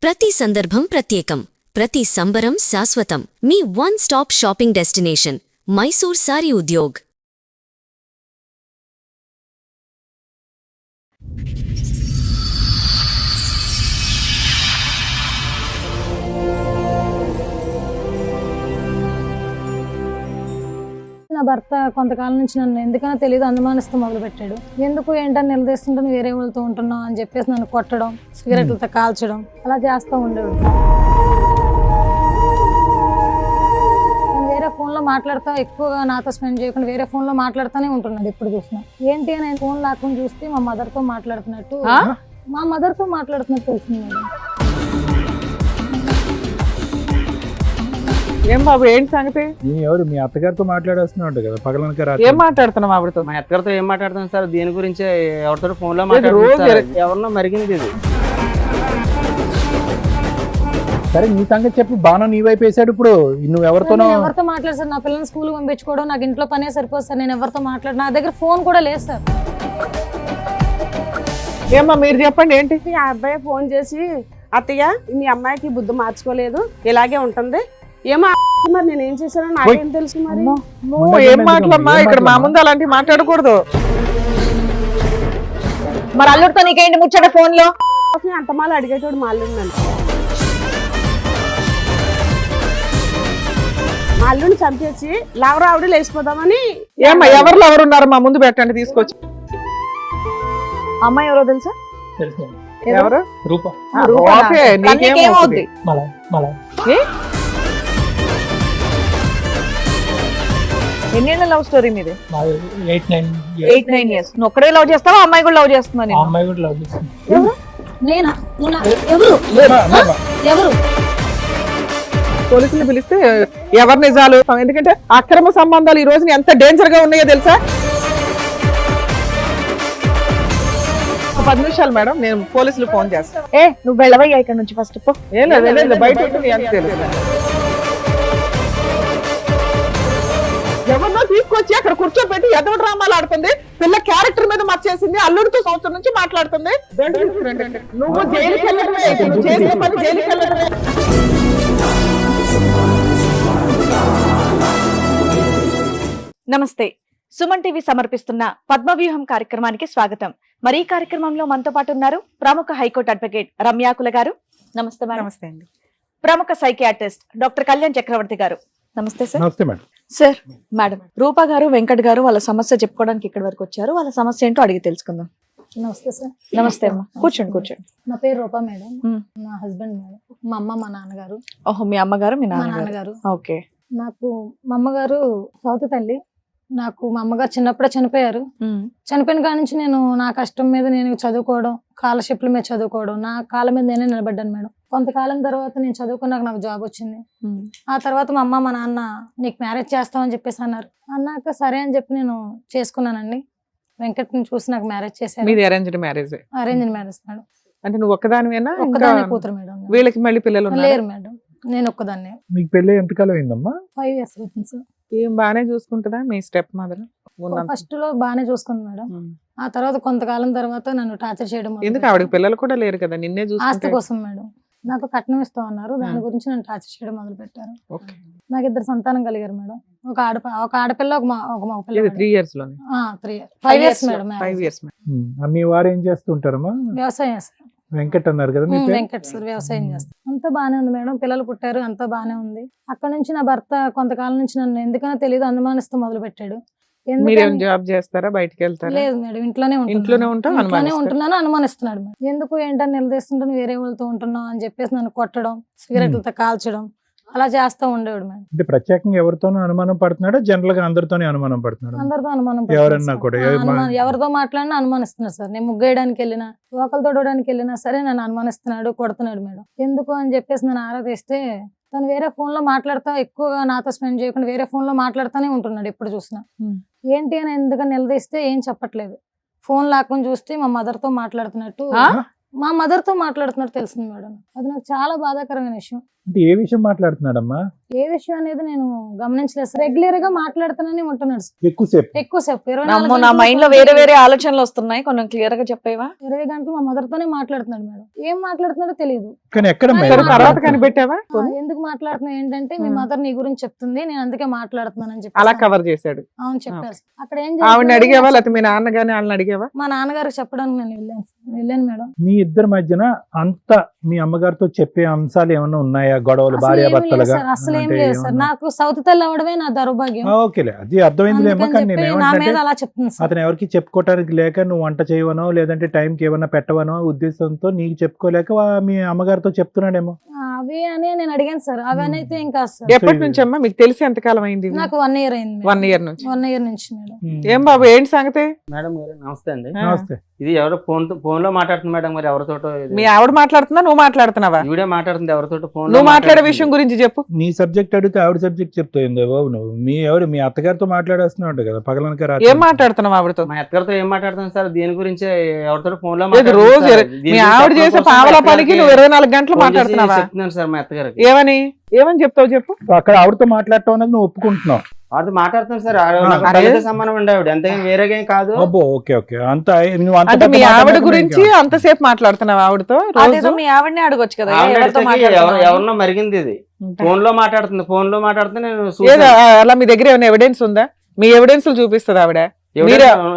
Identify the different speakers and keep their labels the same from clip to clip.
Speaker 1: ప్రతి సందర్భం ప్రత్యేకం, ప్రతి సంబరం శాశ్వతం. మీ one stop shopping destination Mysore sari Udyog.
Speaker 2: నా భర్త కొంతకాలం నుంచి నన్ను ఎందుకనో తెలియదు అనుమానిస్తూ మొదలుపెట్టాడు. ఎందుకు ఏంటని నిలదీస్తుంటే నువ్వు వేరే వాళ్ళతో ఉంటున్నావు అని చెప్పేసి నన్ను కొట్టడం, సిగరెట్లతో కాల్చడం అలా చేస్తూ ఉండేవాడు. నేను వేరే ఫోన్లో మాట్లాడుతా, ఎక్కువగా నాతో స్పెండ్ చేయకుండా వేరే ఫోన్లో మాట్లాడుతూనే ఉంటున్నాడు ఎప్పుడు చూసినా. ఏంటి అని ఫోన్ లాక్కుని చూస్తే మా మదర్తో మాట్లాడుతున్నట్టు తెలిసింది మేడం.
Speaker 3: ఏం బాబు ఏంటి సంగతి?
Speaker 4: ఎవరు మీ అత్తగారితో మాట్లాడేస్తున్నావు కదా పగలనక
Speaker 3: ఏం మాట్లాడుతున్నావు ఆవిడతో?
Speaker 5: మా అత్తగారితో ఏం మాట్లాడుతాను సార్, దీని గురించి ఎవరితో ఫోన్ లో మాట్లాడుతున్నారు, ఎవరినో మరిగింది ఇది.
Speaker 4: సరే నీ సంగతి చెప్పు. బాగా నీ వైపు వేసాడు. ఇప్పుడు నువ్వు ఎవరితో
Speaker 2: మాట్లాడు సార్? నా పిల్లల్ని స్కూల్ పంపించుకోవడం, నాకు ఇంట్లో పనే సరిపోదు సార్. నేను ఎవరితో మాట్లాడు, నా దగ్గర ఫోన్ కూడా లేదు సార్.
Speaker 3: ఏమ్మా మీరు చెప్పండి ఏంటి?
Speaker 6: ఆ అబ్బాయి ఫోన్ చేసి, అత్తయ్య మీ అమ్మాయికి బుద్ధి మార్చుకోలేదు, ఇలాగే ఉంటుంది, ఏమో మరి నేను ఏం చేశానో నాకేం తెలుసు. మరి
Speaker 3: నువ్వు ఏం మాటలమ్మా, ఇక్కడ మా ముందు అలాంటివి మాట్లాడకూడదు.
Speaker 7: మరి అల్లుడితో నీకేంటి ముచ్చట ఫోన్ లో?
Speaker 6: అంత మాల అడిగేటోడు మా అల్లుడు నన్ను. మా అల్లుడిని చంపేసి లవరావుడు లేచిపోదామని.
Speaker 3: ఏమ్మా ఎవరు ఉన్నారు మా ముందు పెట్టండి తీసుకొచ్చి.
Speaker 7: అమ్మాయి ఎవరో తెలుసా?
Speaker 3: ఎవరు?
Speaker 4: రూప.
Speaker 3: ఓకే, నీకేమవుద్ది?
Speaker 7: ఎన్నేళ్ళ లవ్ స్టోరీ మీది?
Speaker 4: 8-9
Speaker 7: years. నువ్వు ఒక్కడే లవ్ చేస్తావా, అమ్మాయి కూడా లవ్ చేస్తున్నా?
Speaker 4: అమ్మాయి కూడా లవ్ చేస్తుంది.
Speaker 2: ఎవరు
Speaker 3: పోలీసులు పిలిస్తే ఎవరు నిజాలు? ఎందుకంటే అక్రమ సంబంధాలు ఈ రోజున ఎంత డేంజర్ గా ఉన్నాయో తెలుసా? ఒక 10 నిమిషాలు మేడం, నేను పోలీసులు ఫోన్ చేస్తాను.
Speaker 7: నువ్వు వెళ్ళవయ్యా ఇక్కడ నుంచి ఫస్ట్.
Speaker 3: ఏం లేదు బయట ఉంటుంది, ఎంత తెలుసు. ఎవరినో తీసుకొచ్చి అక్కడ కూర్చోబెట్టి ఎదవ డ్రామాలు ఆడుతుంది. పిల్ల క్యారెక్టర్ మీద మర్చేసింది. అల్లుడితో సంవత్సరం నుంచి మాట్లాడుతుంది. నువ్వు జైలుకి వెళ్ళడమే, నువ్వు చేసే పని జైలుకి వెళ్ళడమే.
Speaker 7: నమస్తే, సుమన్ టీవీ సమర్పిస్తున్న పద్మవ్యూహం కార్యక్రమానికి స్వాగతం. మరి ఈ కార్యక్రమంలో మనతో పాటు ఉన్నారు ప్రముఖ హైకోర్టు అడ్వకేట్ రమ్యాకుల గారు. నమస్తే మేడం.
Speaker 3: నమస్తే అండి.
Speaker 7: ప్రముఖ సైకియాట్రిస్ట్ డాక్టర్ కళ్యాణ్ చక్రవర్తి గారు. నమస్తే సార్.
Speaker 4: నమస్తే మేడం.
Speaker 7: సార్, మేడం రూపా గారు, వెంకట్ గారు వాళ్ళ సమస్య చెప్పుకోవడానికి ఇక్కడి వరకు వచ్చారు. వాళ్ళ సమస్య ఏంటో అడిగి తెలుసుకుందాం.
Speaker 2: నమస్తే సార్.
Speaker 7: నమస్తే అమ్మా, కూర్చోండి.
Speaker 2: నా పేరు రూపా మేడం. నా హస్బెండ్ మేడం. మా అమ్మ, మా నాన్నగారు.
Speaker 7: ఓహో, మీ అమ్మగారు, మీ
Speaker 2: మా
Speaker 7: నాన్నగారు.
Speaker 2: నాన్నగారు.
Speaker 7: ఓకే.
Speaker 2: నాకు మా అమ్మగారు సౌత్ తల్లి. నాకు మా అమ్మగారు చిన్నప్పుడే చనిపోయారు. చనిపోయిన కాడ నుంచి నేను నా కష్టం మీద నేను చదువుకోవడం, స్కాలర్షిప్ల మీద చదువుకోవడం, నా కాళ్ళ మీద నేనే నిలబడ్డాను మేడం. కొంతకాలం తర్వాత నేను చదువుకున్నాక నాకు జాబ్ వచ్చింది. ఆ తర్వాత మా అమ్మ, మా నాన్న నీకు మ్యారేజ్ చేస్తామని చెప్పేసి అన్నారు. అన్నాక సరే అని చెప్పి నేను చేసుకున్నానండి. వెంకట్ని చూసి నాకు మ్యారేజ్ చేశారు.
Speaker 3: మీది arranged marriage?
Speaker 2: Arranged marriage madam.
Speaker 3: అంటే నువ్వు ఒక్కదానివేనా?
Speaker 2: ఒక్కదాన్ని కూతురు మేడం.
Speaker 3: వీళ్ళకి మళ్ళీ పిల్లలు
Speaker 2: లేరు మేడం, నేను ఒక్కదాన్నే.
Speaker 4: మీకు పెళ్ళి ఎంతకాలం అయిందమ్మా?
Speaker 2: 5 years అవుతుంది సార్.
Speaker 3: ఏం బాగానే చూసుకుంటుందా మీ స్టెప్ మదర్?
Speaker 2: ఫస్ట్ లో బాగానే చూసుకుంది మేడం. ఆ తర్వాత కొంతకాలం తర్వాత నన్ను టార్చర్ చేయడం.
Speaker 3: ఎందుకు? ఆవిడకి పిల్లలు కూడా లేరు కదా, నిన్నే
Speaker 2: ఆస్తి
Speaker 3: చూసుకుంటే.
Speaker 2: కోసం మేడం. నాకు కట్నం ఇస్తా ఉన్నారు, దాని గురించి నన్ను టార్చర్ చేయడం మొదలు పెట్టారు. నాకు 2 సంతానం కలిగారు మేడం. ఒక ఆడపిల్ల, ఒక మగపిల్ల.
Speaker 3: 3 years లోనే?
Speaker 2: 5 years మేడం.
Speaker 3: 5 years.
Speaker 4: మీ వారు ఏం చేస్తుంటారమ్మా?
Speaker 2: వ్యవసాయం సార్.
Speaker 4: వెంకట్ అన్నారు కదా మీరు?
Speaker 2: వెంకట్ సార్ వ్యవసాయం చేస్తారు. అంతా బానే ఉంది మేడం, పిల్లలు పుట్టారు, అంతా బానే ఉంది. అక్కడ నుంచి నా భర్త కొంతకాలం నుంచి నన్ను ఎందుకనో తెలియదు అనుమానిస్తూ మొదలు పెట్టాడు.
Speaker 3: మీరేం జాబ్ చేస్తారా, బయటికి వెళ్తారా?
Speaker 2: లేదు మేడం, ఇంట్లోనే ఉంటున్నాను, అనుమానిస్తున్నాడు మేడం. ఎందుకు ఏంటని నిలదీస్తుంటే నువ్వు వేరే వాళ్ళతో ఉంటున్నావు అని చెప్పేసి నన్ను కొట్టడం, సిగరెట్లతో కాల్చడం అలా చేస్తూ ఉండేవాడు మేడం.
Speaker 4: అంటే ప్రత్యేకంగా ఎవరితోనూ అనుమానం పడుతున్నాడా, జనరల్ గా అందరితోనే అనుమానం పడుతున్నాడు?
Speaker 2: అందరితో అనుమానం.
Speaker 4: ఎవరన్నా కూడా
Speaker 2: ఎవరితో మాట్లాడినా అనుమానిస్తున్నాడు సార్. నేను ముగ్గేయడానికి వెళ్ళినా, ఒకరు తోడడానికి వెళ్ళినా సరే నన్ను అనుమానిస్తున్నాడు, కొడుతున్నాడు మేడం. ఎందుకు అని చెప్పేసి నన్ను ఆరా తీస్తే తను వేరే ఫోన్ లో మాట్లాడతా, ఎక్కువగా నాతో స్పెండ్ చేయకుండా వేరే ఫోన్ లో మాట్లాడుతూనే ఉంటున్నాడు ఎప్పుడు చూసినా. ఏంటి అని ఎందుకని నిలదీస్తే ఏం చెప్పట్లేదు. ఫోన్ లాక్కుని చూస్తే మా మదర్తో మాట్లాడుతున్నట్టు తెలిసింది మేడం. అది నాకు చాలా బాధాకరమైన విషయం.
Speaker 4: అంటే ఏ విషయం మాట్లాడుతున్నాడమ్మా?
Speaker 2: ఏ విషయం అనేది నేను గమనించలేదు సార్. రెగ్యులర్ గా మాట్లాడుతానని ఉంటున్నాడు సార్. ఎక్కువసేపు 24
Speaker 7: అమ్మో, నా
Speaker 2: గంటలు
Speaker 7: మైండ్ లో వేరే వేరే ఆలోచనలు వస్తున్నాయి, కొంచెం క్లియర్ గా చెప్పేవా?
Speaker 2: 20 గంటలు మా మదర్ తోనే మాట్లాడుతున్నాడు మేడం. ఏం మాట్లాడుతున్నాడో తెలియదు.
Speaker 4: కానీ ఎక్కడ
Speaker 3: సరే, తర్వాత కనిపెట్టావా
Speaker 2: ఎందుకు మాట్లాడుతున్నా ఏంటంటే మీ మదర్ నీ గురించి చెప్తుంది, నేను అందుకే మాట్లాడుతున్నానని చెప్పి
Speaker 3: అలా కవర్ చేశాడు.
Speaker 2: అవును చెప్పారు సార్. అక్కడ ఏం
Speaker 3: ఆవిడ
Speaker 2: జరిగిందో
Speaker 3: అడిగావా లేకపోతే మీ నాన్న గానీ వాళ్ళని అడిగావా?
Speaker 2: మా నాన్నగారికి చెప్పడానికి నేను వెళ్ళాను మేడం.
Speaker 4: మీ ఇద్దరి మధ్యన అంత మీ అమ్మగారితో చెప్పే అంశాలు ఏమైనా ఉన్నాయా? గొడవలు
Speaker 2: అసలు
Speaker 4: భార్య
Speaker 2: ఏం లేదు
Speaker 4: భర్తలుగా
Speaker 2: సార్, అసలు ఏం లేదు సార్. నాకు సౌత్ తల్లి అవడమే నా దౌర్భాగ్యం.
Speaker 4: ఓకేలే, అది అర్థమైందిలేమో.
Speaker 2: అందుకని
Speaker 4: కానీ నేను
Speaker 2: చెప్పి నా మీద
Speaker 4: ఏమంటే
Speaker 2: అలా చెప్తుంది సార్.
Speaker 4: అతను ఎవరికి చెప్పుకోవటానికి లేక నువ్వు వంట చేయవనో లేదంటే టైంకి ఏమన్నా పెట్టవనో ఉద్దేశంతో నీకు చెప్పుకోలేక మీ అమ్మగారితో చెప్తున్నాడేమో.
Speaker 2: అవి అని నేను అడిగాను సార్. అవి అయితే ఇంకా సార్.
Speaker 3: ఎప్పటి నుంచి అమ్మా మీకు తెలిసి ఎంతకాలం అయింది?
Speaker 2: నాకు 1 year అయింది.
Speaker 3: 1 year నుంచి.
Speaker 2: 1 year నుంచి మేడం.
Speaker 3: ఏం బాబు ఏంటి సంగతి?
Speaker 5: మేడం గారు నమస్తే అండి.
Speaker 4: నమస్తే.
Speaker 5: ఇది ఎవరో ఫోన్ లో మాట్లాడుతుంది మేడం గారు, ఎవరితోటో ఇది.
Speaker 3: మీ ఆవిడ మాట్లాడుతున్నా నువ్వు మాట్లాడుతున్నావా?
Speaker 5: ఈవిడే మాట్లాడుతుంది ఎవరితోటో ఫోన్.
Speaker 3: నువ్వు మాట్లాడే విషయం గురించి చెప్పు.
Speaker 4: నీ సబ్జెక్ట్ అడిగితే ఆవిడ సబ్జెక్ట్ చెప్తాయిందో బాబు. నువ్వు మీ అత్తగారితో మాట్లాడేస్తున్నావు కదా పగలనక రాత్రి.
Speaker 3: ఏం మాట్లాడుతున్నావు ఆవిడతో?
Speaker 5: మా అత్తగారితో ఏం మాట్లాడుతుంది సార్ దీని గురించి, ఎవరితో ఫోన్ లో
Speaker 3: లేదు, రోజు మీ ఆవిడ చేసే పావలా పనికి నువ్వు 24 గంటలు మాట్లాడుతున్నావా?
Speaker 5: చెప్తున్నాను సార్ మా అత్తగారికి.
Speaker 3: ఏమని చెప్తావు చెప్పు.
Speaker 4: అక్కడ ఆవిడతో మాట్లాడటం అనేది నువ్వు ఒప్పుకుంటున్నావు.
Speaker 5: వాటితో మాట్లాడుతున్నాను సార్. నాకు
Speaker 3: అరే.
Speaker 5: తల్లితో సమానం ఉండే ఆవిడ, అంతేగాని వేరేగా ఏం కాదు.
Speaker 4: అబ్బో ఓకే ఓకే. అంత నువ్వు అంత
Speaker 3: అంటే
Speaker 4: పెద్ద
Speaker 3: మీ
Speaker 4: మాట
Speaker 3: ఆవిడ
Speaker 4: మాట్లాడడం
Speaker 3: గురించి
Speaker 4: ఇంకా.
Speaker 3: అంతసేపు మాట్లాడుతున్నావు ఆవిడతో
Speaker 7: అదేదో
Speaker 3: రోజు?
Speaker 7: మీ ఆవిడనే అడగొచ్చు కదా,
Speaker 5: ఆవిడ
Speaker 7: ఎవరితో
Speaker 5: అడిగితే
Speaker 7: మాట్లాడుతున్నావు?
Speaker 5: ఎవరినో మరిగింది ఇది. ఫోన్ లో మాట్లాడుతుంది నేను
Speaker 3: ఏదో
Speaker 5: చూసాను.
Speaker 3: అలా మీ దగ్గర ఏమైనా ఎవిడెన్స్ ఉందా? మీ ఎవిడెన్స్ చూపిస్తుంది ఆవిడ?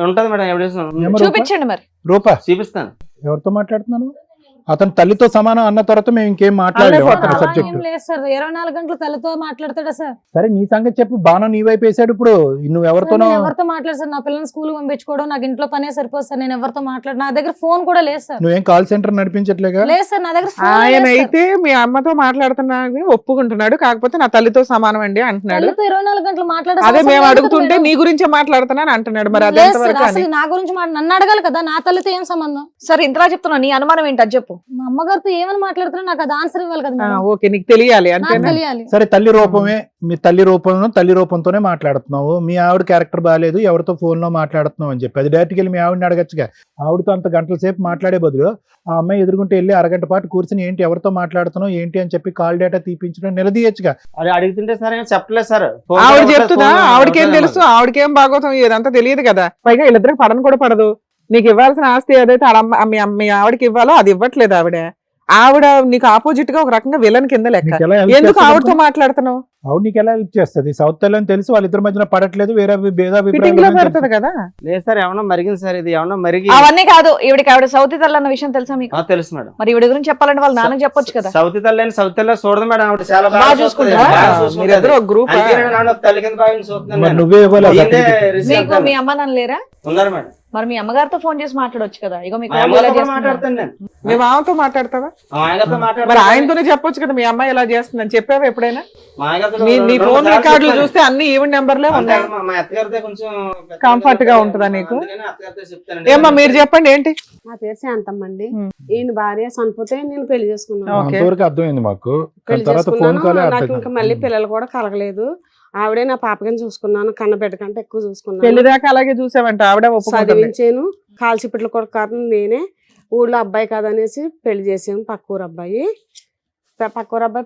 Speaker 5: ఉంటది మేడం ఎవిడెన్స్.
Speaker 4: ఏమో
Speaker 7: చూపించండి మరి.
Speaker 4: రూపా
Speaker 5: చూపిస్తాను.
Speaker 4: ఎవరితో మాట్లాడుతున్నాను? అతను తల్లితో సమానం అన్న తర్వాత మేము ఇంకేం మాట్లాడలేము అతని
Speaker 2: అలా
Speaker 4: సబ్జెక్ట్.
Speaker 2: ఏం లేదు సార్. 24 గంటలు తల్లితో మాట్లాడతాడా సార్?
Speaker 4: సరే నీ సంగతి చెప్పు. బాణం నీ వైపు వేసాడు ఇప్పుడు. నువ్వు ఎవరితోనో
Speaker 2: నేను ఎవరితో మాట్లాడు సార్? నా పిల్లల్ని స్కూల్ పంపించుకోవడం, నాకు ఇంట్లో పనే సరిపోదు సార్. నేను ఎవరితో మాట్లాడు, నా దగ్గర ఫోన్ కూడా లేదు సార్.
Speaker 4: నువ్వేం కాల్ సెంటర్ నడిపించట్లేగా?
Speaker 2: లేదు సార్, నా దగ్గర phone
Speaker 3: ఆయన
Speaker 2: లేదు సార్.
Speaker 3: అయితే మీ అమ్మతో మాట్లాడుతున్నాడని ఒప్పుకుంటున్నాడు, కాకపోతే నా తల్లితో సమానం అండి అంటున్నాడు.
Speaker 2: తల్లితో 24 గంటలు మాట్లాడే
Speaker 3: అదే
Speaker 2: అవసరం
Speaker 3: మేము
Speaker 2: లేదు
Speaker 3: అడుగుతుంటే
Speaker 2: కదా
Speaker 3: నీ
Speaker 2: మేడం.
Speaker 3: గురించే మాట్లాడుతున్నాను అంటున్నాడు. మరి అది
Speaker 2: లేదు
Speaker 3: ఎంతవరకు
Speaker 2: సార్,
Speaker 3: అని?
Speaker 2: అసలు నా గురించి నన్ను అడగాలి కదా. నా తల్లితో ఏం సంబంధం?
Speaker 7: సరే, ఇంతలా చెప్తున్నా, నీ అనుమానం ఏంటి అది చెప్పు.
Speaker 2: మా అమ్మగారితో ఏమని మాట్లాడుతున్నా నాకు అది ఆన్సర్ ఇవ్వాలి కదా మేడం.
Speaker 3: ఓకే, నీకు తెలియాలి
Speaker 2: నాకు
Speaker 3: అంతేనా?
Speaker 2: తెలియాలి.
Speaker 4: సరే తల్లి రూపమే. మీ తల్లి రూపంతోనే మాట్లాడుతున్నావు. మీ ఆవిడ క్యారెక్టర్ బాగాలేదు, ఎవరితో ఫోన్ లో మాట్లాడుతున్నావు అని చెప్పి అది డైరెక్ట్కి వెళ్ళి మీ ఆవిడని అడగచ్చుగా. ఆవిడతో అంత గంటల సేపు మాట్లాడే బదులు ఆ అమ్మాయి ఎదుర్కొంటే వెళ్ళి అరగంట పాటు కూర్చుని ఏంటి ఎవరితో మాట్లాడుతున్నావు ఏంటి అని చెప్పి కాల్ డేటా తీపించడం నిలదీయచ్చుగా.
Speaker 5: అది అడుగుతుంటే సార్ ఏం చెప్పలేదు సార్.
Speaker 3: ఆవిడ చెప్తుందా? ఆవిడకేం తెలుసు? ఆవిడకేం బాగోతాం ఇదంతా తెలియదు కదా. పైగా వీళ్ళిద్దరికి పడను కూడా పడదు. నీకు ఇవ్వాల్సిన ఆస్తి ఏదైతే మీ ఆవిడకి ఇవ్వాలో అది ఇవ్వట్లేదు ఆవిడ నీకు ఆపోజిట్ గా ఒక రకంగా విలన్ కింద లెక్క.
Speaker 4: నీకు ఎలా help
Speaker 3: ఎందుకు
Speaker 4: చేస్తుంది
Speaker 3: ఆవిడతో
Speaker 4: అనుకో?
Speaker 3: మాట్లాడుతున్నావు?
Speaker 4: ఆవిడ నీకు ఎలా హెల్ప్ చేస్తుంది? సౌత్ తెల్లని తెలుసు, వాళ్ళిద్దరి మధ్యన పడట్లేదు, వేరే
Speaker 3: ఫిట్టింగ్ లో పెడుతుంది కదా.
Speaker 5: లేదు సార్, ఏమన్నా మరిగింది సార్. ఇది ఏమన్నా మరిగి.
Speaker 7: అవన్నీ కాదు, ఆవిడ సౌతి తల్లి అన్న విషయం తెలుసా మీకు?
Speaker 5: తెలుసు మేడం.
Speaker 7: మరి ఈవిడ గురించి చెప్పాలంటే వాళ్ళ నాన్న చెప్పొచ్చు కదా.
Speaker 5: సౌత్ తల్లి చూడదు మేడం. ఆవిడ చాలా
Speaker 7: బాగా
Speaker 5: బాగా
Speaker 7: చూసుకుంటారా?
Speaker 5: చూసుకుంటుంది. బాగా చూసుకుంటుంది.
Speaker 3: మీరిద్దరు ఒక గ్రూప్.
Speaker 5: అందుకే నేను ఆవిడ తల్లి కింద భావించి చూస్తున్నాను
Speaker 4: మరి
Speaker 5: నేను.
Speaker 4: నువ్వే ఇవ్వాలి ఆ
Speaker 5: ఈయనే
Speaker 4: certificate.
Speaker 5: receive
Speaker 7: మీకు
Speaker 5: అవుతాను.
Speaker 7: మీ అమ్మ నాన్న లేరా?
Speaker 5: ఉన్నారు మేడం.
Speaker 7: మరి మీ అమ్మగారితో ఫోన్ చేసి మాట్లాడొచ్చు కదా. ఇగో మీకు
Speaker 5: మా
Speaker 7: వాళ్ళు ఇలా
Speaker 5: అమ్మగారితో
Speaker 7: చేస్తున్నారు.
Speaker 5: మాట్లాడతాను నేను.
Speaker 3: మీ మామతో మాట్లాడతావా?
Speaker 5: మా ఆయనతో
Speaker 3: మరి
Speaker 5: మాట్లాడతాను.
Speaker 3: ఆయనతోనే చెప్పొచ్చు కదా మీ అమ్మాయి ఎలా చేస్తుందని. చెప్పావా ఎప్పుడైనా?
Speaker 5: మా ఆయనతో
Speaker 3: నీ
Speaker 5: రెండు
Speaker 3: ఫోన్
Speaker 5: సార్లు
Speaker 3: రికార్డులు
Speaker 5: చెప్పాను.
Speaker 3: చూస్తే అన్ని ఈవెన్ నెంబర్లే
Speaker 5: అంతే
Speaker 3: ఉన్నాయి.
Speaker 5: మా అత్తగారితో కొంచెం
Speaker 3: Comfort గా ఉంటుందా నీకు?
Speaker 5: అందుకని అత్తగారితో చెప్తానండి.
Speaker 3: ఏమ్మా మీరు చెప్పండి ఏంటి?
Speaker 6: నా పేరు శాంతమ్మ అండి.
Speaker 3: ఉమ్.
Speaker 6: ఈయన భార్య చనిపోతే నేను పెళ్లి చేసుకున్నాను.
Speaker 3: ఓకే.
Speaker 4: అంతవరకు అర్థమైంది మాకు.
Speaker 6: పెళ్లి
Speaker 4: తర్వాత ఫోన్
Speaker 6: చేసుకున్నాను.
Speaker 4: కాలే
Speaker 6: నాకు
Speaker 4: అర్థం
Speaker 6: ఇంకా మళ్ళీ పిల్లలు కూడా కలగలేదు. ఆవిడే నా పాపకని చూసుకున్నాను, కన్నబిడ్డ కంటే ఎక్కువ చూసుకున్నాను.
Speaker 3: పెళ్లి దాకా అలాగే చూసావంట ఆవిడ ఒప్పుకుంటుంది.
Speaker 6: చదివించాను, కాల్చిపిట్లు కూడా కారణం నేనే. ఊళ్ళో అబ్బాయి కాదనేసి పెళ్లి చేసాము. పక్కూరు అబ్బాయి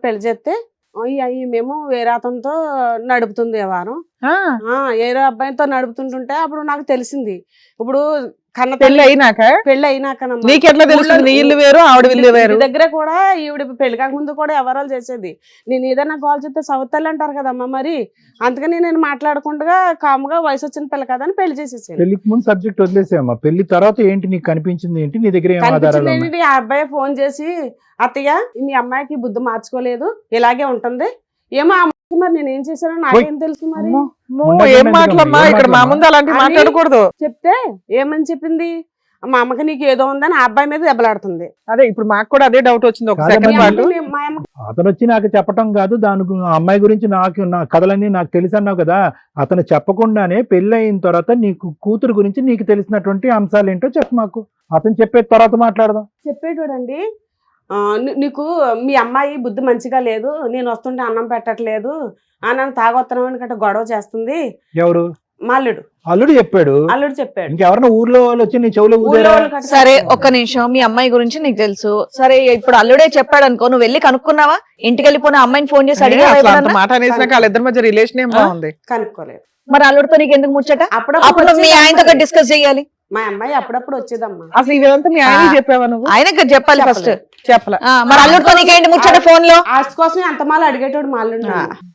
Speaker 6: పెళ్లి చేస్తే మేము వేరే అతనితో నడుపుతుంది వ్యవహారం. వేరే అబ్బాయితో నడుపుతుంటుంటే అప్పుడు నాకు తెలిసింది. ఇప్పుడు కన్న
Speaker 3: పెళ్లి అయినాక
Speaker 6: పెళ్లి అయినాక
Speaker 3: నీకెట్లా తెలుస్తుంది? నీ ఇల్లు వేరు ఆవిడ ఇల్లు వేరు.
Speaker 6: దగ్గర కూడా ఈవిడ పెళ్లి కాక ముందు కూడా ఎవరాలు చేసేది. నేను ఏదైనా కాల్ చేస్తే సవతల్లి అంటారు కదమ్మా. మరి అందుకని నేను మాట్లాడకుండా కాముగా వయసు వచ్చిన పిల్ల కదా అని పెళ్లి చేసేసాను.
Speaker 4: పెళ్లికి ముందు సబ్జెక్ట్ వదిలేసామా? పెళ్లి తర్వాత ఏంటి నీకు కనిపించింది ఏంటి? నీ దగ్గర ఏం ఆధారాలు ఉన్నాయి?
Speaker 6: కనిపించింది ఆ అబ్బాయి ఫోన్ చేసి, అత్తయ్య మీ అమ్మాయికి బుద్ధి మార్చుకోలేదు, ఇలాగే ఉంటుంది. ఏమో ఆ అమ్మాయి మరి నేను ఏం చేశానో నాకేం తెలుసు. మరి
Speaker 3: ఏం మాటలమ్మా ఇక్కడ మా ముందు అలాంటివి
Speaker 6: అని
Speaker 3: మాట్లాడకూడదు.
Speaker 6: చెప్తే ఏమని చెప్పింది, మా అమ్మకి నీకు ఏదో ఉందని ఆ అబ్బాయి మీద దెబ్బలాడుతుంది.
Speaker 3: అదే ఇప్పుడు మాకు కూడా అదే డౌట్ వచ్చింది ఒక
Speaker 4: కాదమ్మా,
Speaker 3: సెకండ్
Speaker 6: మీ
Speaker 3: పాటు.
Speaker 6: అమ్మకి మా అమ్మ
Speaker 4: అతను వచ్చి నాకు చెప్పటం కాదు, ఆ అమ్మాయి గురించి నా కథలన్నీ నాకు తెలుసు అన్నావు కదా. అతను చెప్పకుండానే పెళ్లి అయిన తర్వాత నీకు కూతురు గురించి నీకు తెలిసినటువంటి అంశాలు ఏంటో చెప్పు మాకు. అతను చెప్పే తర్వాత మాట్లాడదాం.
Speaker 6: చెప్పేటోడండి, నీకు మీ అమ్మాయి బుద్ధి మంచిగా లేదు, నేను వస్తుంటే అన్నం పెట్టట్లేదు, నన్ను తాగొత్తనం గట్రా గొడవ చేస్తుంది.
Speaker 4: ఎవరు?
Speaker 6: మా అల్లుడు
Speaker 4: అల్లుడు చెప్పాడు.
Speaker 6: అల్లుడు చెప్పాడు.
Speaker 4: ఇంకెవరన్నా ఊర్లో వాళ్ళు వచ్చి నీ చెవులో
Speaker 6: ఊళ్ళో
Speaker 4: ఊదారా?
Speaker 6: వాళ్ళు కట్ట-
Speaker 7: సరే ఒక్క నిమిషం, మీ అమ్మాయి గురించి నీకు తెలుసు. సరే ఇప్పుడు అల్లుడే చెప్పాడు అనుకో, నువ్వు వెళ్ళి కనుక్కున్నావా? ఇంటికి వెళ్ళిపోయిన అమ్మాయిని ఫోన్ చేసి అడిగావా
Speaker 3: అసలు అంత
Speaker 7: ఎప్పుడన్నా?
Speaker 3: మాట అనేసినాక వాళ్ళిద్దరి మధ్య రిలేషన్ ఏం బాగుంది.
Speaker 6: కనుక్కోలేదు.
Speaker 7: మరి అల్లుడితో నీకు ఎందుకు ముచ్చట? అప్పుడు
Speaker 6: అప్పుడప్పుడు
Speaker 7: మీ ఆయనతో డిస్కస్ చేయాలి.
Speaker 6: మా అమ్మాయి అప్పుడప్పుడు వచ్చేదమ్మా.
Speaker 3: అసలు ఇదంతా మీ ఆయన చెప్పావా నువ్వు?
Speaker 7: ఆయనకు చెప్పాలి ఫస్ట్.
Speaker 3: చెప్పలే.
Speaker 7: మరి అల్లుడితో నీకేంటి ముచ్చట ఫోన్ లో?
Speaker 6: ఆస్తి కోసం ఎంత మాలు అడిగేటోడు మా అల్లుడు.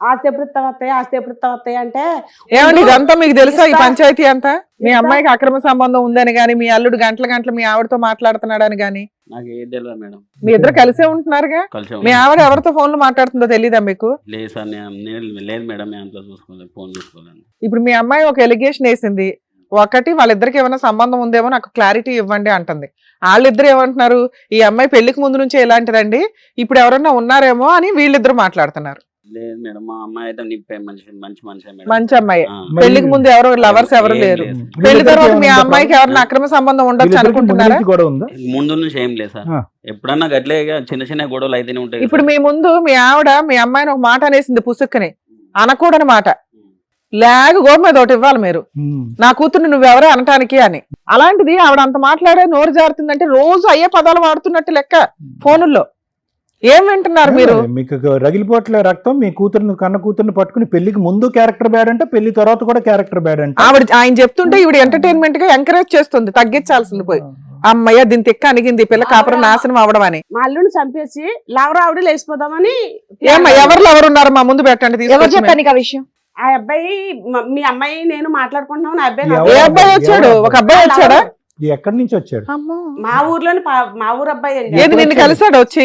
Speaker 6: ఆస్తి ఎప్పుడు ఇస్తావస్తాయి, ఆస్తి ఎప్పుడు ఇస్తావస్తాయి అంటే
Speaker 3: ఏమండి ఇదంతా మీకు తెలుసా ఈ పంచాయతీ అంతా? మీ అమ్మాయికి అక్రమ సంబంధం ఉందని గాని, మీ అల్లుడు గంటల గంటలు మీ ఆవిడతో మాట్లాడుతున్నాడని గాని.
Speaker 5: నాకు ఏది తెలియదు మేడం.
Speaker 3: మీ ఇద్దరు కలిసే ఉంటున్నారుగా.
Speaker 5: కలిసి
Speaker 3: మీ ఆవిడ ఎవరితో ఫోన్ లో మాట్లాడుతుందో తెలీదా మీకు?
Speaker 5: లేదు సార్, నేను లేదు మేడం, నేను అంతా చూసుకోలేదు, ఫోన్ చూసుకోలేదు.
Speaker 3: ఇప్పుడు మీ అమ్మాయి ఒక ఎలిగేషన్ వేసింది. ఒకటి, వాళ్ళిద్దరికి ఏమైనా సంబంధం ఉందేమో నాకు క్లారిటీ ఇవ్వండి అంటుంది. వాళ్ళిద్దరు ఏమంటున్నారు, ఈ అమ్మాయి పెళ్లికి ముందు నుంచే ఇలాంటిదండి, ఇప్పుడు ఎవరన్నా ఉన్నారేమో అని వీళ్ళిద్దరు మాట్లాడుతున్నారు.
Speaker 5: లేదు మేడం, మా అమ్మాయి అయితే నిప్పే మంచి మనిషి మేడం.
Speaker 3: మంచి అమ్మాయి.
Speaker 5: ఆ.
Speaker 3: పెళ్లికి ముందు ఎవరు లవర్స్ ఎవరు లేరు. పెళ్లి తర్వాత మీ అమ్మాయికి ఎవరైనా అక్రమ సంబంధం ఉండొచ్చు అనుకుంటున్నారా?
Speaker 4: కూడా ఉందా?
Speaker 5: ముందు నుంచి ఏం లేదు సార్.
Speaker 4: ఆ.
Speaker 5: ఎప్పుడన్నా గట్లే చిన్న చిన్న గొడవలు అయితేనే ఉంటాయి.
Speaker 3: ఇప్పుడు మీ ముందు మీ ఆవిడ మీ అమ్మాయిని ఒక మాట అనేసింది పుసుక్కని, అనకూడని మాట. లేక గోడ మీద ఒకటి ఇవ్వాలి మీరు, నా కూతుర్ని నువ్వెవరే అనటానికి అని. అలాంటిది ఆవిడ అంత మాట్లాడే నోరు జారుతుందంటే రోజు అయ్యే పదాలు వాడుతున్నట్టు లెక్క ఫోనుల్లో. ఏం వింటున్నారు మీరు?
Speaker 4: మీకు రగిలిపోట్లే రక్తం. మీ కూతురుని కన్న కూతుర్ని పట్టుకుని పెళ్లికి ముందు క్యారెక్టర్ బ్యాడ్ అంటే పెళ్లి తర్వాత కూడా క్యారెక్టర్ బ్యాడ్ అంటే
Speaker 3: ఆయన చెప్తుంటే ఈవిడ ఎంటర్టైన్మెంట్ గా ఎంకరేజ్ చేస్తుంది, తగ్గించాల్సింది పోయి. అమ్మయ్య దీని తిక్క అనిగింది, పిల్ల కాపురం నాశనం అవడం అని.
Speaker 6: మా అల్లుడిని చంపేసి లవరావిడ లేచిపోదామని.
Speaker 3: ఏమ్మా ఎవరు ఎవరున్నారు మా ముందు పెట్టండి
Speaker 7: ఎవరు
Speaker 3: తీసుకొచ్చి.
Speaker 7: చెప్పాను ఆ విషయం?
Speaker 6: ఆ అబ్బాయి మీ అమ్మాయి నేను మాట్లాడుకుంటున్నాం. నా అబ్బాయి
Speaker 4: ఎవరు?
Speaker 3: ఏ అబ్బాయి వచ్చాడు? ఒక అబ్బాయి వచ్చాడా?
Speaker 4: ఎక్కడి నుంచి వచ్చాడు?
Speaker 6: మా ఊర్లోని మా ఊరు అబ్బాయి అండి.
Speaker 3: ఏది నిన్ను కలిసాడు వచ్చి?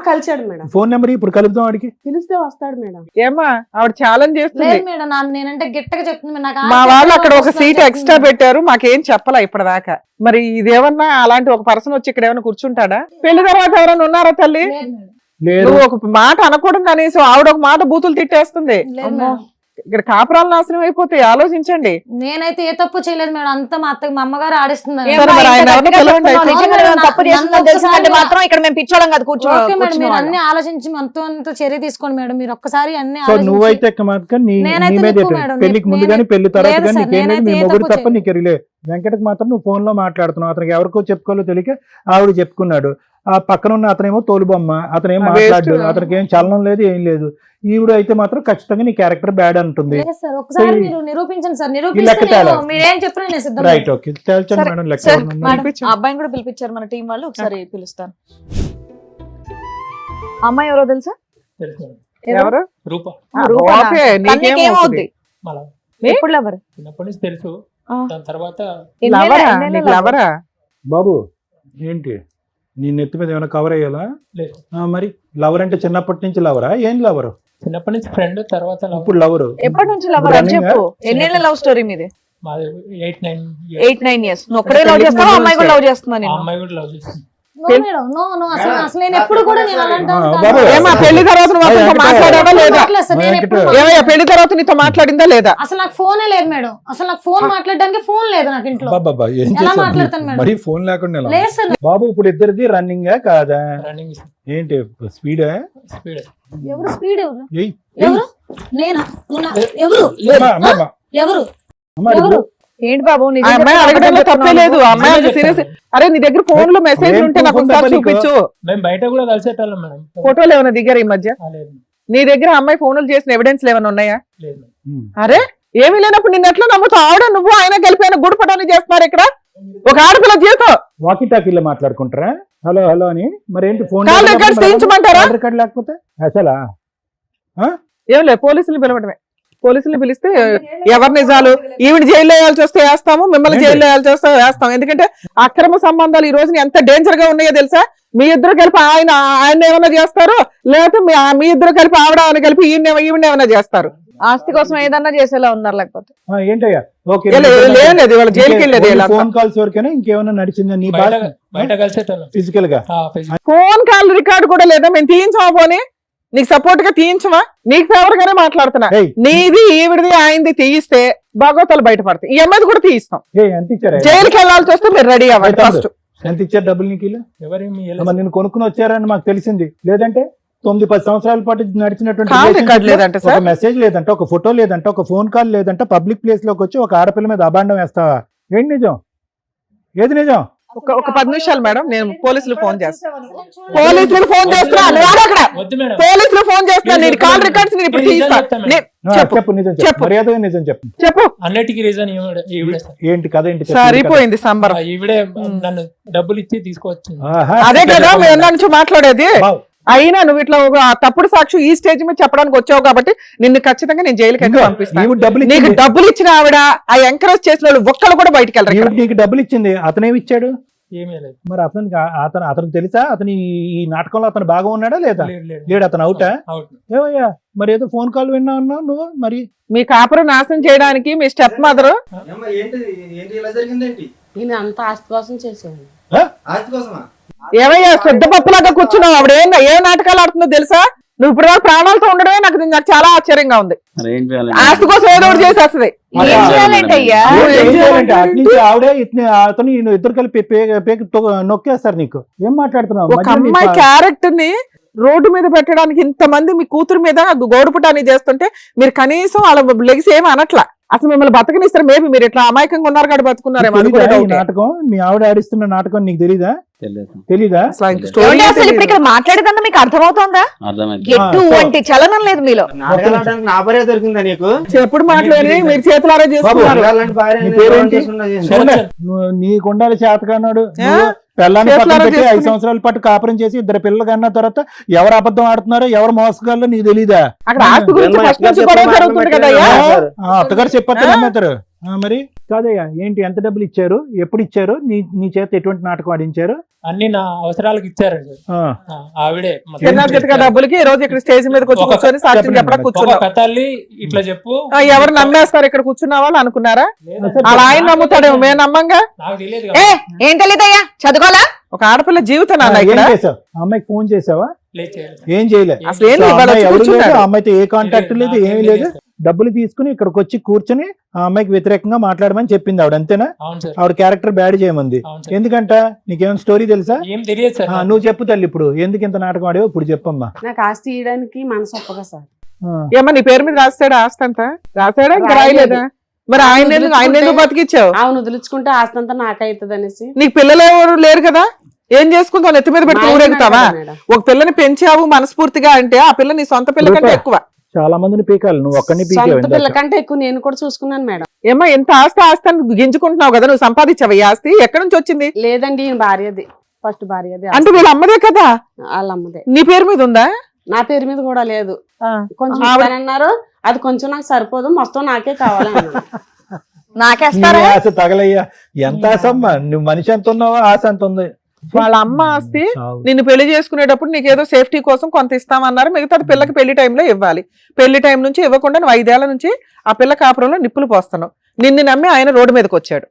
Speaker 6: కలిసాడు మేడం.
Speaker 4: ఫోన్ నెంబర్ ఇప్పుడు కలుపుదాం వాడికి.
Speaker 6: పిలిస్తే వస్తాడు మేడం.
Speaker 3: ఏమా ఆవిడ ఛాలెంజ్ చేస్తుంది.
Speaker 2: లేదు మేడం, నేనంటే గట్టిగా చెప్తుంది. నాకు
Speaker 3: మా
Speaker 2: ఆస్తి
Speaker 3: వాళ్ళు అక్కడ ఒక
Speaker 2: వస్తుందని
Speaker 3: సీట్
Speaker 2: చెప్తుంది.
Speaker 3: ఎక్స్ట్రా పెట్టారు, మాకేం చెప్పలా ఇప్పటిదాకా. మరి ఇదేమన్నా అలాంటి ఒక పర్సన్ వచ్చి ఇక్కడ ఏమైనా కూర్చుంటాడా? పెళ్లి తర్వాత ఎవరైనా ఉన్నారా తల్లి?
Speaker 2: లేదు మేడం.
Speaker 4: లేదు.
Speaker 3: నువ్వు ఒక మాట అనకూడదు అనేసి ఆవిడ ఒక మాట బూతులు తిట్టేస్తుంది.
Speaker 2: లేదు
Speaker 3: అమ్మో,
Speaker 2: మేడం.
Speaker 3: ఇక్కడ కాపురాలు నాశనం అయిపోతాయి, ఆలోచించండి.
Speaker 2: నేనైతే ఏ తప్పు చేయలేదు మేడం, అంతా మా అత్తకి మా అమ్మగారు ఆడిస్తున్నారు.
Speaker 7: ఏం
Speaker 3: సరే, మరి
Speaker 7: బా,
Speaker 3: ఆయన
Speaker 7: ఇంత
Speaker 3: ఎవరిని
Speaker 7: గట్టిగా
Speaker 3: పిలవండి
Speaker 7: చెప్తున్నావు?
Speaker 3: అయితే.
Speaker 7: నిజంగా నేను తప్పు చేస్తున్నాను
Speaker 2: నన్ను
Speaker 7: తెలిసిందంటే
Speaker 2: ఒక్కసారి
Speaker 7: మాత్రం ఇక్కడ మేము పిచ్చోళం కాదు,
Speaker 2: ఓకే మేడం, మీరు అన్ని
Speaker 7: కూర్చో.
Speaker 2: ఆలోచించి అంత చర్య తీసుకోండి మేడం. మీరు ఒక్కసారి అన్ని
Speaker 4: సో
Speaker 2: ఆలోచించి-
Speaker 4: నువ్వైతే మాత్రం నీ
Speaker 2: నేనైతే
Speaker 4: నీ మీద
Speaker 2: నిప్పు మేడం,
Speaker 4: పెళ్లికి ముందు
Speaker 2: నేనే-
Speaker 4: కానీ పెళ్లి తర్వాత
Speaker 2: లేదు
Speaker 4: కానీ
Speaker 2: సార్,
Speaker 4: నీకేం లేదు.
Speaker 2: నేనైతే
Speaker 4: మీ
Speaker 2: ఏ
Speaker 4: మొగుడు
Speaker 2: తప్పు
Speaker 4: తప్ప నీకు రిలే. వెంకటకి మాత్రం నువ్వు ఫోన్ లో మాట్లాడుతున్నావు. అతనికి ఎవరికో చెప్పుకోవాలో తెలియక ఆవిడ చెప్పుకున్నాడు. ఆ పక్కన ఉన్న అతనేమో తోలుబొమ్మ, అతనేం మాట్లాడు, అతనికి ఏం చలనం లేదు, ఏం లేదు. ఈవిడ అయితే మాత్రం ఖచ్చితంగా నీ క్యారెక్టర్ బ్యాడ్ అంటుంది.
Speaker 2: లేదు సార్, ఒకసారి మీరు నిరూపించండి సార్. నిరూపిస్తే
Speaker 4: లెక్క తేడా.
Speaker 2: మీరేం చెప్పినా నేను సిద్ధం.
Speaker 4: రైట్, ఓకే, తేల్చండి
Speaker 7: సరే,
Speaker 4: మేడం. లెక్క
Speaker 7: సరే,
Speaker 4: ఏమన్నా ఉందా?
Speaker 7: మేడం,
Speaker 3: పిలిపించు.
Speaker 7: ఆ అబ్బాయిని కూడా పిలిపించారు మన టీం వాళ్ళు, ఒకసారి పిలుస్తాను. అమ్మాయి ఎవరో తెలుసా?
Speaker 3: ఎవరు?
Speaker 8: రూప
Speaker 3: ఆ,
Speaker 7: రూపనా?
Speaker 3: ఓకే,
Speaker 7: తనకి
Speaker 3: నీకేమవుతుంది?
Speaker 7: ఏమవుద్ది?
Speaker 8: మళ్ళా
Speaker 7: ఎప్పుడు లవర్?
Speaker 8: చిన్నప్పటి నుంచి తెలుసు.
Speaker 7: ఆ.
Speaker 8: దాని తర్వాత
Speaker 3: లవరా? నీకు లవరా?
Speaker 4: బాబు ఏంటి నీ నెత్తి మీద ఏమైనా కవర్ అయ్యాలా?
Speaker 8: లేదు,
Speaker 4: మరి లవర్ అంటే చిన్నప్పటి నుంచి లవరా? ఏం లవరు?
Speaker 8: చిన్నప్పటి నుంచి ఫ్రెండ్, తర్వాత love.
Speaker 4: ఇప్పుడు లవరు
Speaker 7: ఎప్పటి నుంచి లవర్ అని
Speaker 4: Running
Speaker 7: చెప్పు. ఎన్నేళ్ళ లవ్ స్టోరీ మీది?
Speaker 8: మాది 8-9 years.
Speaker 7: 8-9 years. నువ్వు ఒక్కడే లవ్ చేస్తావా? అమ్మాయి కూడా లవ్ చేస్తున్నా
Speaker 8: ఆ
Speaker 7: నేను?
Speaker 8: అమ్మాయి కూడా లవ్ చేస్తుంది.
Speaker 2: నో మేడం, నో అసలు నేను ఎప్పుడు కూడా నేను అలాంటి
Speaker 4: ఆ,
Speaker 2: వాడిని
Speaker 4: బాబు,
Speaker 2: కాదు.
Speaker 3: ఏమా పెళ్లి తర్వాత నువ్వు అతనితో
Speaker 4: వెంకట-
Speaker 3: మాట్లాడావా లేదా?
Speaker 2: మాట్లాడలేదు సార్, నేను ఎప్పుడు
Speaker 3: ఏమయ్యా పెళ్లి తర్వాత నీతో మాట్లాడిందా లేదా?
Speaker 2: అసలు నాకు ఫోనే లేదు మేడం. అసలు నాకు ఫోన్ మాట్లాడడానికి ఫోన్ లేదు నాకు ఇంట్లో.
Speaker 4: బాబా ఏం
Speaker 2: ఎలా
Speaker 4: చేస్తావు?
Speaker 2: మాట్లాడతాను మేడం?
Speaker 4: మరి ఫోన్ లేకుండా ఎలా?
Speaker 2: లేదు సార్.
Speaker 4: బాబు ఇప్పుడు ఇద్దరిది రన్నింగ్ కాదా?
Speaker 8: రన్నింగ్
Speaker 4: ఏంటి స్పీడా?
Speaker 8: స్పీడ్.
Speaker 2: ఎవరు స్పీడ్? ఎవరు
Speaker 4: ఏయ్,
Speaker 2: ఎవరు? నేనా? ఎవరు? ఎవరు? ఎవరు?
Speaker 7: ఏంటి బాబు
Speaker 3: ఆ
Speaker 7: నిజం
Speaker 3: అమ్మాయి
Speaker 7: చెప్తున్నావా?
Speaker 3: అడగడంలో తప్పే లేదు. ఆ అమ్మాయి
Speaker 8: నిజం
Speaker 3: సీరియస్. అరే నీ దగ్గర ఫోన్ లో మెసేజ్
Speaker 4: ఏం
Speaker 3: ఉంటే నాకు
Speaker 4: proof
Speaker 3: ఒకసారి
Speaker 4: ఉందా నీకు?
Speaker 3: చూపించు.
Speaker 8: మేము బయట కూడా కలిసేటోళ్ళం మేడం.
Speaker 3: ఫోటోలు ఏమైనా దిగారు ఈ మధ్య?
Speaker 8: లేదు,
Speaker 3: నీ దగ్గర అమ్మాయి ఫోన్లు చేసిన ఎవిడెన్స్ ఏమైనా ఉన్నాయా?
Speaker 8: లేదు.
Speaker 3: అరే ఏమీ లేనప్పుడు నిన్న ఎట్లా నమ్ముతావు? ఆవిడ నువ్వు ఆయన కలిపి గుడిపటాన్ని చేస్తున్నారు ఇక్కడ. ఒక ఆడపిల్ల జీవితం
Speaker 4: వాకి టాకీలో మాట్లాడుకుంటారా? హలో హలో అని. మరి ఏంటి ఫోన్
Speaker 3: కాల్ రికార్డ్స్ తీయించమంటారా?
Speaker 4: రికార్డ్ లేకపోతే అసలా
Speaker 3: ఏం లేదు, పోలీసులు పిలవడమే. పోలీసులు పిలిస్తే ఎవరి నిజాలు ఈవిడ జైల్లో వేయాల్సి వస్తే వేస్తాము, మిమ్మల్ని జైల్లో వేయాల్సి వస్తే వేస్తాం. ఎందుకంటే అక్రమ సంబంధాలు ఈ రోజున ఎంత డేంజర్ గా ఉన్నాయో తెలుసా? మీ ఇద్దరు కలిపి ఆయన ఏమైనా చేస్తారు, లేకపోతే మీ ఇద్దరు కలిపి ఆవిడ కలిపి ఈవిడ ఏమైనా చేస్తారు.
Speaker 7: ఆస్తి కోసం ఏదన్నా చేసేలా ఉన్నారు లేకపోతే?
Speaker 4: ఏంటయ్యా? ఓకే,
Speaker 3: లేదు వాళ్ళ జైలుకి వెళ్ళేది.
Speaker 4: ఫోన్ కాల్స్ వరకేనా? ఇంకేమైనా నడిచిందా నీ
Speaker 8: బయట కలిసేటోళ్ళం
Speaker 4: ఫిజికల్ గా?
Speaker 3: ఫోన్ కాల్ రికార్డు కూడా లేదా? మేము తీయించమా? పోనీ నీకు సపోర్ట్ గా తీయించమా? నీకు ఫేవర్ గానే మాట్లాడుతున్నా.
Speaker 4: ఏయ్.
Speaker 3: నీది ఈవిడిది ఆయనది తీయిస్తే భాగవతాలు బయటపడతాయి. ఈ అమ్మాయిది కూడా తీయిస్తాం.
Speaker 4: ఎంత ఇచ్చారా?
Speaker 3: జైలుకి వెళ్లాల్సి వస్తే మీరు రెడీ అవ్వండి ఫస్ట్.
Speaker 4: ఎంత ఇచ్చారు డబ్బులు నీకు?
Speaker 8: ఎవరేమి
Speaker 4: నిన్ను కొనుక్కుని వచ్చారని మాకు తెలిసింది. లేదంటే 9-10 సంవత్సరాల పాటు నడిచినటువంటి
Speaker 3: కాల్
Speaker 4: relationship
Speaker 3: రికార్డ్
Speaker 4: లో
Speaker 3: లేదంట
Speaker 4: ఒక
Speaker 3: సార్.
Speaker 4: మెసేజ్ లేదంట, ఒక ఫోటో లేదంట, ఒక ఫోన్ కాల్ లేదంట, పబ్లిక్ ప్లేస్ లోకి వచ్చి ఒక ఆడపిల్ల మీద అబాండం వేస్తావా? ఏంటి నిజం? ఏది నిజం?
Speaker 3: ఒక 10 నిమిషాలు మేడం, నేను పోలీసులు ఫోన్ చేస్తాను. పోలీసులకు ఫోన్ చేస్తున్నా, నువ్వు ఆగు అక్కడ.
Speaker 8: వద్దు మేడం.
Speaker 3: పోలీసులు ఫోన్ చేస్తున్నా, నేను కాల్ రికార్డ్స్ నేను ఇప్పుడు
Speaker 8: నేను నిజం
Speaker 3: తీస్తా.
Speaker 8: చెప్తాను
Speaker 3: నే-
Speaker 4: ఆ,
Speaker 3: చెప్పు
Speaker 4: చెప్పు నిజం చెప్పు,
Speaker 3: చెప్పు.
Speaker 4: మర్యాదగా నిజం చెప్పు.
Speaker 3: చెప్పు.
Speaker 8: అన్నిటికీ రీజన్ ఈవిడే సార్.
Speaker 4: ఏంటి కథ ఏంటి? చెప్పు.
Speaker 3: సరిపోయింది సంబరం.
Speaker 8: ఈవిడే నన్ను డబ్బులు ఇచ్చి తీసుకొచ్చింది.
Speaker 4: ఆహా.
Speaker 3: అదే కదా మేము ఎన్న నుంచి మాట్లాడేది.
Speaker 4: వావ్.
Speaker 3: అయినా నువ్వు ఇట్లా ఒక తప్పుడు సాక్షి ఈ స్టేజ్ మీద చెప్పడానికి వచ్చావు కాబట్టి నిన్ను ఖచ్చితంగా నేను జైలుకి అయితే పంపిస్తాను.
Speaker 4: ఈవిడ డబ్బులు
Speaker 3: నీకు
Speaker 4: ఇచ్చింది.
Speaker 3: డబ్బులు ఇచ్చిన ఆవిడ, ఆ ఎంకరేజ్ చేసిన వాళ్ళు ఒక్కళ్ళు కూడా బయటికి వెళ్ళరు
Speaker 4: ఈవిడ
Speaker 3: ఇక్కడ.
Speaker 4: నీకు డబ్బులు ఇచ్చింది, అతనేమి ఇచ్చాడు?
Speaker 8: ఏమీ లేదు.
Speaker 4: మరి అతను తెలుసా? అతని ఈ నాటకంలో అతను బాగా ఉన్నాడా లేదా?
Speaker 8: లేదు.
Speaker 4: లేడు, అతను అవుటా?
Speaker 8: అవుట్.
Speaker 4: ఏమయ్యా, మరి ఏదో ఫోన్ కాల్ విన్నా అన్నావు నువ్వు. మరి
Speaker 3: మీ కాపురం నాశనం చేయడానికి మీ స్టెప్ మదర్
Speaker 5: ఏంటి ఇలా జరిగిందేంటి?
Speaker 6: ఈయన అంత ఆస్తి కోసం చేసేవాడు.
Speaker 5: ఆస్తి కోసమా?
Speaker 3: ఏమయ్యా సిద్ధపప్పులాగా కూర్చున్నావు. ఆవిడ ఏ నాటకాలు ఆడుతుందో తెలుసా? నువ్వు ఇప్పుడు దాకా ప్రాణాలతో ఉండడమే నాకు చాలా ఆశ్చర్యంగా ఉంది. ఆస్తి కోసం ఏదో ఒకటి చేసేస్తుంది.
Speaker 4: మరి
Speaker 7: ఏం చేయాలంటే అయ్యా?
Speaker 3: నువ్వు ఏం చేయాలంటే
Speaker 4: అటు నుంచి ఆవిడే అతను ఈయన ఇద్దరు కలిపి పేకి నొక్కేస్తారు. నీకు ఏం మాట్లాడుతున్నావు?
Speaker 3: ఒక
Speaker 4: మధ్యలో
Speaker 3: అమ్మాయి
Speaker 4: నీకు
Speaker 3: క్యారెక్టర్ ని రోడ్డు మీద పెట్టడానికి ఇంతమంది మీ కూతురు మీద గోడుపుటాన్ని చేస్తుంటే మీరు కనీసం వాళ్ళ లెగిసి ఏమి అనట్లా. అసలు మిమ్మల్ని బతకనిస్తారు. మేబీ మీరు ఇట్లా అమాయకంగా ఉన్నారు కాబట్టి బతుకున్నారేమో. అది కూడా
Speaker 4: తెలీదా ఈ
Speaker 3: డౌటే.
Speaker 4: నాటకం? మీ ఆవిడ ఆడిస్తున్న నాటకం నీకు తెలీదా? తెలీదా?
Speaker 3: అసలు ఆయనకి
Speaker 7: ఏమండి,
Speaker 3: స్టోరీ
Speaker 7: అసలు ఇప్పుడు ఇక్కడ మాట్లాడేదన్నా మీకు అర్థమవుతోందా? ఎటువంటి చలనం లేదు మీలో.
Speaker 5: నాటకాలు ఆడడానికి నా భార్య దొరికిందా నీకు?
Speaker 3: ఎప్పుడు మాట్లాడి మీరు చేతులారా చేసుకున్నారు.
Speaker 5: అలాంటి భార్య
Speaker 4: నీ
Speaker 5: నేను
Speaker 4: పేరేంటి?
Speaker 5: చేసుకున్నది.
Speaker 4: చూడండి, నీకు ఉండాలి చేతకానాడు. పెళ్ళాన్ని
Speaker 3: చేతులారా
Speaker 4: పక్కన పెట్టి 5
Speaker 3: చేసుకుని-
Speaker 4: సంవత్సరాల పాటు కాపురం చేసి 2 పిల్లలు కన్నా తర్వాత ఎవరు అబద్ధం ఆడుతున్నారో ఎవరు మోసగాళ్ళో నీకు తెలీదా?
Speaker 3: అక్కడ ఆస్తి గురించి ఫస్ట్ నుంచి గొడవ జరుగుతుంది కదయ్యా.
Speaker 4: అత్తగారు చెప్పొద్దు నమ్మేతారు. మరి కాదయ్యా, ఏంటి ఎంత డబ్బులు ఇచ్చారు, ఎప్పుడు ఇచ్చారు, నీ చేత ఎటువంటి నాటకం ఆడించారు?
Speaker 8: అన్ని నా అవసరాలకు ఇచ్చారండి.
Speaker 4: ఆ,
Speaker 8: ఆవిడే మొత్తం
Speaker 3: చిన్న చితక డబ్బులకి ఈ రోజు ఇక్కడ స్టేజ్ మీద
Speaker 8: ఒక-
Speaker 3: కూర్చొని సాక్షి చెప్పడం
Speaker 8: ఒక
Speaker 3: కూర్చున్నావు.
Speaker 8: కథల్ని ఇట్లా చెప్పు.
Speaker 3: ఎవరు నమ్మేస్తారు ఇక్కడ కూర్చున్న వాళ్ళు అనుకున్నారా?
Speaker 8: లేదండి.
Speaker 3: అలా ఆయన నమ్ముతాడేమో, మేము నమ్మంగా.
Speaker 8: నాకు తెలియదు
Speaker 7: ఏ
Speaker 8: కదా.
Speaker 7: ఏం తెలీదయ్యా? చదువుకోవాలా?
Speaker 3: ఒక ఆడపిల్ల జీవితం నాన్న
Speaker 4: ఏం
Speaker 3: ఇక్కడ.
Speaker 4: చేసావు? ఆ అమ్మాయికి ఫోన్ చేసావా?
Speaker 8: లేదు, చేయలేదు.
Speaker 4: ఏం చేయలే.
Speaker 3: అసలు ఏం
Speaker 4: సో ఆ
Speaker 3: ఇవాళ
Speaker 4: అమ్మాయి
Speaker 3: వచ్చి
Speaker 4: ఎవరు లేదు,
Speaker 3: కూర్చున్నాడు.
Speaker 4: ఆ అమ్మాయితో ఏ కాంటాక్ట్ లేదు,
Speaker 8: నాకేం
Speaker 4: ఏమీ లేదు.
Speaker 8: తెలియదు సార్.
Speaker 4: డబ్బులు తీసుకుని ఇక్కడికి వచ్చి కూర్చుని ఆ అమ్మాయికి వ్యతిరేకంగా మాట్లాడమని చెప్పింది ఆవిడ, అంతేనా?
Speaker 8: అవును సార్.
Speaker 4: ఆవిడ క్యారెక్టర్ బ్యాడ్ చేయమంది.
Speaker 8: అవును సార్.
Speaker 4: ఎందుకంట? నీకేమైనా స్టోరీ తెలుసా?
Speaker 8: ఏం తెలియదు సార్.
Speaker 4: నువ్వు చెప్పు తల్లి, ఇప్పుడు ఎందుకు ఇంత నాటకం ఆడావు ఇప్పుడు చెప్పమ్మా.
Speaker 6: నాకు ఆస్తి ఇవ్వడానికి మనసు ఒప్పగా సార్.
Speaker 4: ఆ,
Speaker 3: ఏమన్నా నీ పేరు మీద రాస్తాడా ఆస్తి అంతా? రాసాడా ఇంకా
Speaker 6: రాయలేదు.
Speaker 3: రాయలేదా? మరి ఆయన ఎందుకు బతికిచ్చావు?
Speaker 6: ఆవును వదిలించుకుంటే ఆస్తి అంతా నాకైతుంది అనేసి
Speaker 3: నీకు పిల్లలు ఎవరు లేరు కదా? ఏం చేసుకుంటావు? నెత్తి మీద పెట్టి ఊరెగుతావా? ఒక పిల్లని పెంచావు మనస్ఫూర్తిగా అంటే ఆ పిల్ల నీ సొంత పిల్ల కంటే ఎక్కువ.
Speaker 4: చాలా మందిని పీకాలి, నువ్వు ఒక్కడిని
Speaker 6: సొంత పిల్ల
Speaker 4: పీకావు.
Speaker 6: కంటే ఎక్కువ నేను కూడా చూసుకున్నాను మేడం.
Speaker 3: ఏమా ఇంత ఆస్తి అని గింజుకుంటున్నావు కదా, నువ్వు సంపాదించావు ఈ ఆస్తి ఎక్కడి నుంచి వచ్చింది?
Speaker 6: లేదండి ఈయన భార్యది, ఫస్ట్ భార్యది.
Speaker 3: అంటే వీళ్ళ అమ్మదే కదా?
Speaker 6: వాళ్ళ అమ్మదే.
Speaker 3: నీ పేరు మీద ఉందా?
Speaker 6: నా పేరు మీద కూడా లేదు. కొంచెం
Speaker 3: ఆవిడ-
Speaker 6: ఇస్తానన్నారు, అది కొంచెం నాకు సరిపోదు, మొత్తం నాకే కావాలి అన్నారు.
Speaker 7: నాకేస్తారా?
Speaker 4: నీ ఆశ తగలయ్యా. ఎంత ఆశ అమ్మా, నువ్వు మనిషి ఎంత ఉన్నావో ఆశ ఎంత ఉంది.
Speaker 3: వాళ్ళ అమ్మ ఆస్తి
Speaker 4: చావు.
Speaker 3: నిన్ను పెళ్లి చేసుకునేటప్పుడు నీకేదో సేఫ్టీ కోసం కొంత ఇస్తామన్నారు. మిగతాది పిల్లకి పెళ్లి టైంలో ఇవ్వాలి. పెళ్లి టైం నుంచి ఇవ్వకుండా నువ్వు 5 ఏళ్ల నుంచి ఆ పిల్ల కాపురంలో నిప్పులు పోస్తున్నావు. నిన్ను నమ్మి ఆయన రోడ్డు మీదకి వచ్చాడు.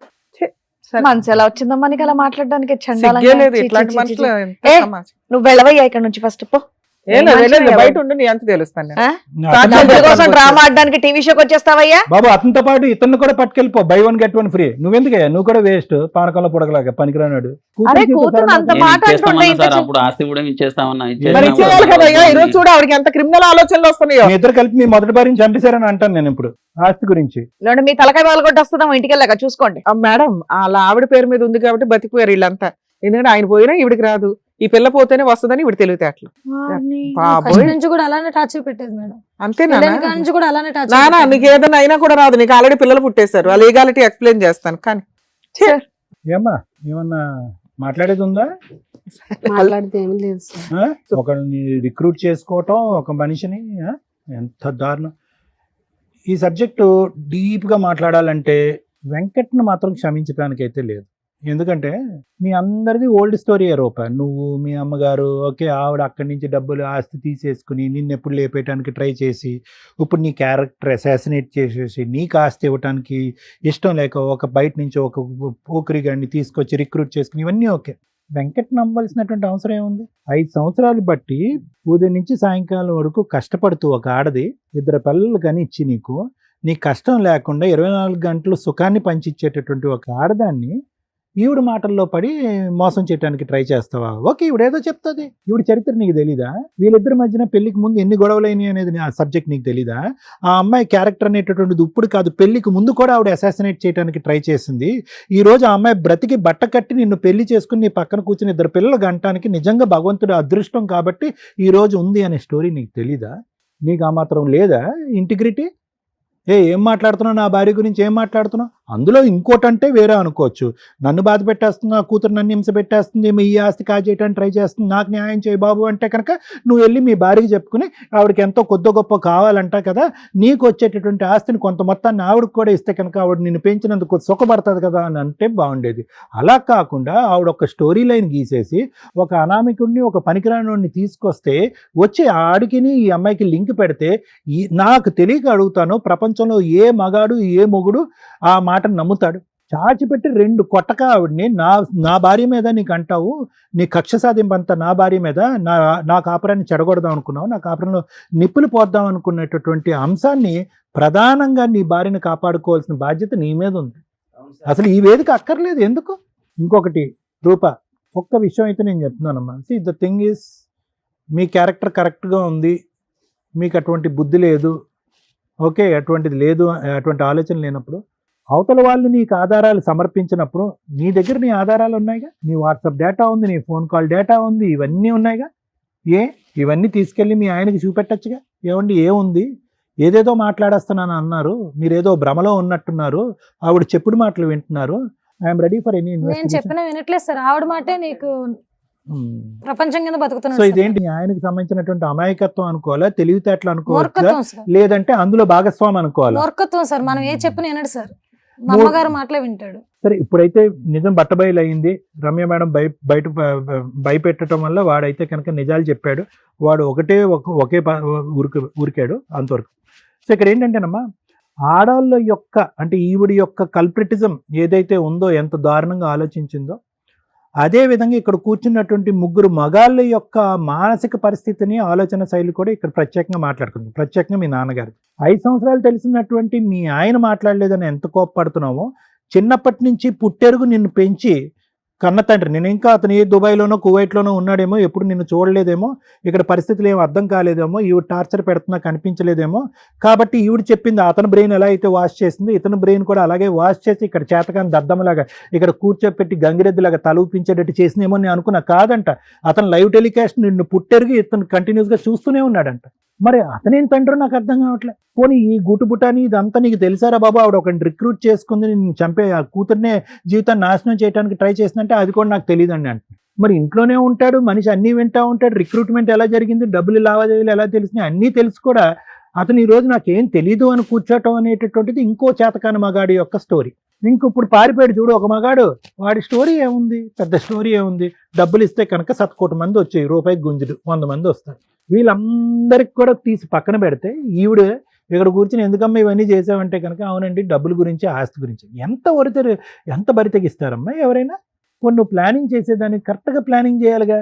Speaker 7: మనసు ఎలా వచ్చిందమ్మా నీకు అలా మాట్లాడడానికి? చండాలంగా.
Speaker 3: సిగ్గే లేదు
Speaker 7: ఛీ, ఛీ,
Speaker 3: ఇట్లాంటి
Speaker 7: ఛీ, ఛీ,
Speaker 3: మనుషులు.
Speaker 7: ఛీ.
Speaker 3: ఎంత
Speaker 7: ఏ,
Speaker 3: సమాజం.
Speaker 7: నువ్వు వెళ్ళవయ్యా ఇక్కడ నుంచి ఫస్ట్ పో.
Speaker 3: ఏం లేదు,
Speaker 7: మనుషులు
Speaker 3: వెళ్ళలేదు,
Speaker 7: ఎవరు?
Speaker 3: బయట ఉండి నీ అంత తెలుస్తాను నేను.
Speaker 7: ఆ?
Speaker 3: సాక్షి
Speaker 7: డబ్బుల కోసం
Speaker 3: చెప్పడానికి
Speaker 7: డ్రామా ఆడడానికి టీవీ షోకి వచ్చేస్తావయ్యా?
Speaker 4: బాబు అతనితో పాటు ఇతన్ని కూడా పట్టుకెళ్ళిపో, బై 1 get 1 ఫ్రీ. నువ్వెందుకయ్యా? నువ్వు కూడా వేస్ట్, పానకంలో పొడగలాగా పనికిరానాడు.
Speaker 7: అరే కూతురు అంత మాట అంటుండే ఇంత చిన్న-
Speaker 9: అప్పుడు ఆస్తి కూడా ఇచ్చేస్తామన్నా
Speaker 3: మరి ఇచ్చేయాలి కదా. ఈ రోజు చూడు ఆవిడకి ఎంత క్రిమినల్ ఆలోచనలు వస్తున్నాయో.
Speaker 4: మీ ఇద్దరు కలిపి మీ మొదటి భార్యని చంపేశారని అంటాను నేను ఇప్పుడు ఆస్తి గురించి.
Speaker 7: లేదంటే మీ తలకాయ పగలగొట్టి వస్తుందాం ఇంటికి వెళ్ళాక చూసుకోండి.
Speaker 3: మేడం వాళ్ళ ఆవిడ పేరు మీద ఉంది కాబట్టి బతికిపోయారు వీళ్ళంతా. ఎందుకంటే ఆయన పోయినా ఈవిడికి రాదు, ఈ పిల్ల పోతేనే వస్తుందని ఈవిడ తెలివితేటలు. బాబోయ్,
Speaker 2: ఫస్ట్ నుంచి కూడా అలానే టార్చర్ పెట్టేది మేడం.
Speaker 3: అంతేనా?
Speaker 2: పెళ్ళైన కాడ నుంచి కూడా అలానే టార్చర్
Speaker 3: నానా
Speaker 2: పెట్టేది.
Speaker 3: నీకు ఏదైనా అయినా కూడా రాదు, నీకు ఆల్రెడీ పిల్లలు పుట్టేశారు. ఆ లీగాలిటీ ఎక్స్ప్లెయిన్ చేస్తాను కానీ
Speaker 4: ఏమ్మా ఏమన్నా మాట్లాడేది ఉందా?
Speaker 6: మాట్లాడితే ఏమీ లేదు సార్.
Speaker 4: ఒకరిని రిక్రూట్ చేసుకోవటం, ఒక మనిషిని, ఎంత దారుణం. ఈ సబ్జెక్టు డీప్గా మాట్లాడాలంటే వెంకట్ను మాత్రం క్షమించడానికి అయితే లేదు. ఎందుకంటే మీ అందరిది ఓల్డ్ స్టోరీ రూప. నువ్వు మీ అమ్మగారు ఓకే, ఆవిడ అక్కడి నుంచి డబ్బులు ఆస్తి తీసేసుకుని నిన్ను ఎప్పుడు లేపేయడానికి ట్రై చేసి ఇప్పుడు నీ క్యారెక్టర్ అసాసినేట్ చేసేసి నీకు ఆస్తి ఇవ్వడానికి ఇష్టం లేక ఒక బయట నుంచి ఒక పోకిరి గాడిని తీసుకొచ్చి రిక్రూట్ చేసుకుని ఇవన్నీ ఓకే. వెంకట్ నమ్మవలసినటువంటి అవసరం ఏముంది? 5 సంవత్సరాలు బట్టి ఉదయం నుంచి సాయంకాలం వరకు కష్టపడుతూ ఒక ఆడది 2 పిల్లలు కానీ ఇచ్చి నీ కష్టం లేకుండా 24 గంటలు సుఖాన్ని పంచిచ్చేటటువంటి ఒక ఆడదాన్ని ఈవిడ మాటల్లో పడి మోసం చేయడానికి ట్రై చేస్తావా? ఓకే, ఈవిడేదో చెప్తుంది, ఈవిడ చరిత్ర నీకు తెలీదా? వీళ్ళిద్దరి మధ్యన పెళ్లికి ముందు ఎన్ని గొడవలైనాయి అనేది ఆ సబ్జెక్ట్ నీకు తెలీదా? ఆ అమ్మాయి క్యారెక్టర్ అనేటటువంటిది ఇప్పుడు కాదు, పెళ్లికి ముందు కూడా ఆవిడ అసాసినేట్ చేయడానికి ట్రై చేసింది. ఈ రోజు ఆ అమ్మాయి బ్రతికి బట్ట కట్టి నిన్ను పెళ్లి చేసుకుని నీ పక్కన కూర్చుని 2 పిల్లలు గంటానికి నిజంగా భగవంతుడు అదృష్టం కాబట్టి ఈ రోజు ఉంది అనే స్టోరీ నీకు తెలీదా? నీకు ఆ మాత్రం లేదా ఇంటిగ్రిటీ? ఏం మాట్లాడుతున్నావు, నా భార్య గురించి ఏం మాట్లాడుతున్నావు? అందులో ఇంకోటంటే వేరే అనుకోవచ్చు, నన్ను బాధ పెట్టేస్తుంది, నా కూతురు నన్ను హింస పెట్టేస్తుంది, ఈ ఆస్తి కాజేయడానికి ట్రై చేస్తుంది, నాకు న్యాయం చేయి బాబు అంటే కనుక నువ్వు వెళ్ళి మీ భార్యకి చెప్పుకుని ఆవిడకి ఎంతో కొద్ది గొప్ప కావాలంట కదా, నీకు వచ్చేటటువంటి ఆస్తిని కొంత మొత్తాన్ని ఆవిడకి కూడా ఇస్తే కనుక ఆవిడ నిన్ను పెంచినందుకు సుఖపడుతుంది కదా అని అంటే బాగుండేది. అలా కాకుండా ఆవిడ ఒక స్టోరీ లైన్ గీసేసి ఒక అనామికుడిని ఒక పనికిరాని తీసుకొస్తే వచ్చి ఆడికిని ఈ అమ్మాయికి లింక్ పెడితే నాకు తెలియక అడుగుతాను, ప్రపంచంలో ఏ మగాడు ఏ మొగుడు ఆ మాటను నమ్ముతాడు? చాచిపెట్టి 2 కొట్టక ఆవిడ్ని నా భార్య మీద నీకు అంటావు, నీ కక్ష సాధింపంతా నా భార్య మీద, నా కాపురాన్ని చెడగొడదాం అనుకున్నావు, నా కాపురంలో నిప్పులు పోద్దాం అనుకునేటటువంటి అంశాన్ని ప్రధానంగా నీ భార్యను కాపాడుకోవాల్సిన బాధ్యత నీ మీద ఉంది. అసలు ఈ వేదిక అక్కర్లేదు ఎందుకు? ఇంకొకటి రూప, ఒక్క విషయం అయితే నేను చెప్తున్నానమ్మా, ద థింగ్ ఈస్ మీ క్యారెక్టర్ కరెక్ట్గా ఉంది, మీకు అటువంటి బుద్ధి లేదు, ఓకే, అటువంటిది లేదు, అటువంటి ఆలోచన లేనప్పుడు అవతల వాళ్ళు నీకు ఆధారాలు సమర్పించినప్పుడు నీ దగ్గర నీ ఆధారాలు ఉన్నాయిగా, నీ వాట్సాప్ డేటా ఉంది, నీ ఫోన్ కాల్ డేటా ఉంది, ఇవన్నీ ఉన్నాయిగా. ఇవన్నీ తీసుకెళ్ళి మీ ఆయనకి చూపెట్టచ్చుగా, ఏమండి ఏముంది, ఏదేదో మాట్లాడేస్తున్నాను అన్నారు, మీరేదో భ్రమలో ఉన్నట్టున్నారు, ఆవిడ చెప్పుడు మాటలు వింటున్నారు, ఐఎమ్ రెడీ ఫర్ ఎనీ
Speaker 2: నేను
Speaker 4: ఇన్వెస్టిగేషన్.
Speaker 2: చెప్పినా వినట్లేదు సార్, ఆవిడ మాటే నీకు ప్రపంచం కింద
Speaker 4: సో
Speaker 2: బతుకుతున్నాడు.
Speaker 4: ఇదేంటి ఆయనకి సంబంధించినటువంటి అమాయకత్వం అనుకోవాలా, తెలివితేటలు అనుకోవాలా,
Speaker 2: మూర్ఖత్వం సార్,
Speaker 4: లేదంటే అందులో భాగస్వామి అనుకోవాలా?
Speaker 2: మూర్ఖత్వం సార్, మనం ఏ చెప్పిన వినడు సార్, మా అమ్మగారు మాటలే వింటాడు.
Speaker 4: సరే, ఇప్పుడైతే నిజం బట్టబయలు అయింది, రమ్య మేడం బయట భయపెట్టడం వల్ల వాడైతే కనుక నిజాలు చెప్పాడు, వాడు ఒకే ఉరికాడు అంతవరకు. సో ఇక్కడ ఏంటంటేనమ్మా, ఆడవాళ్ళ యొక్క అంటే ఈవిడి యొక్క కల్ప్రిటిజం ఏదైతే ఉందో, ఎంత దారుణంగా ఆలోచించిందో, అదే విధంగా ఇక్కడ కూర్చున్నటువంటి 3 మగాళ్ళ యొక్క మానసిక పరిస్థితిని, ఆలోచన శైలి కూడా ఇక్కడ ప్రత్యేకంగా మాట్లాడుకుంది. ప్రత్యేకంగా మీ నాన్నగారు 5 సంవత్సరాలు తెలిసినటువంటి మీ ఆయన మాట్లాడలేదని ఎంత కోప్పడుతున్నామో, చిన్నప్పటి నుంచి పుట్టెరుగు నిన్ను పెంచి కన్న తండ్రి, నేను ఇంకా అతను ఏ దుబాయ్లోనో కువైట్లోనో ఉన్నాడేమో, ఎప్పుడు నిన్ను చూడలేదేమో, ఇక్కడ పరిస్థితులు ఏమో అర్థం కాలేదేమో, ఈవిడ టార్చర్ పెడుతున్నా కనిపించలేదేమో, కాబట్టి ఈవిడ చెప్పింది అతని బ్రెయిన్ ఎలా అయితే వాష్ చేసింది, ఇతని బ్రెయిన్ కూడా అలాగే వాష్ చేసి ఇక్కడ చేతకాని దద్దమ్మలాగా ఇక్కడ కూర్చోపెట్టి గంగిరెద్దులాగా తలూపించేటట్టు చేసినేమో నేను అనుకున్నా. కాదంట, అతను లైవ్ టెలికాస్ట్ నిన్ను పుట్టెరిగి ఇతను కంటిన్యూస్గా చూస్తూనే ఉన్నాడంట. మరి అతనేం తండ్రి నాకు అర్థం కావట్లే. పోనీ ఈ గుటుబుటాని ఇదంతా నీకు తెలిసారా బాబు, ఆవిడ ఒకరిని రిక్రూట్ చేసుకుంది, నేను చంపే ఆ కూతుర్నే జీవితాన్ని నాశనం చేయడానికి ట్రై చేసిందంటే అది కూడా నాకు తెలియదండి అంటే. మరి ఇంట్లోనే ఉంటాడు మనిషి, అన్నీ వింటూ ఉంటాడు, రిక్రూట్మెంట్ ఎలా జరిగింది, డబ్బులు లావాదేవీలు ఎలా తెలిసినాయి అన్నీ తెలుసు కూడా అతను ఈరోజు నాకేం తెలీదు అని కూర్చోటం అనేటటువంటిది ఇంకో చేతకాని మగాడి యొక్క స్టోరీ. ఇప్పుడు పారిపోయాడు చూడు ఒక మగాడు, వాడి స్టోరీ ఏముంది, పెద్ద స్టోరీ ఏముంది, డబ్బులు ఇస్తే కనుక 1,000,000 మంది వచ్చాయి, రూపాయికి గుంజుడు 100 మంది వస్తారు. వీళ్ళందరికి కూడా తీసి పక్కన పెడితే ఈవిడ ఇక్కడ కూర్చుని ఎందుకమ్మా ఇవన్నీ చేసావంటే కనుక అవునండి డబ్బుల గురించి ఆస్తి గురించి. ఎంత బరి తెగిస్తారమ్మా ఎవరైనా? నువ్వు ప్లానింగ్ చేసేదాన్ని కరెక్ట్గా ప్లానింగ్ చేయాలిగా.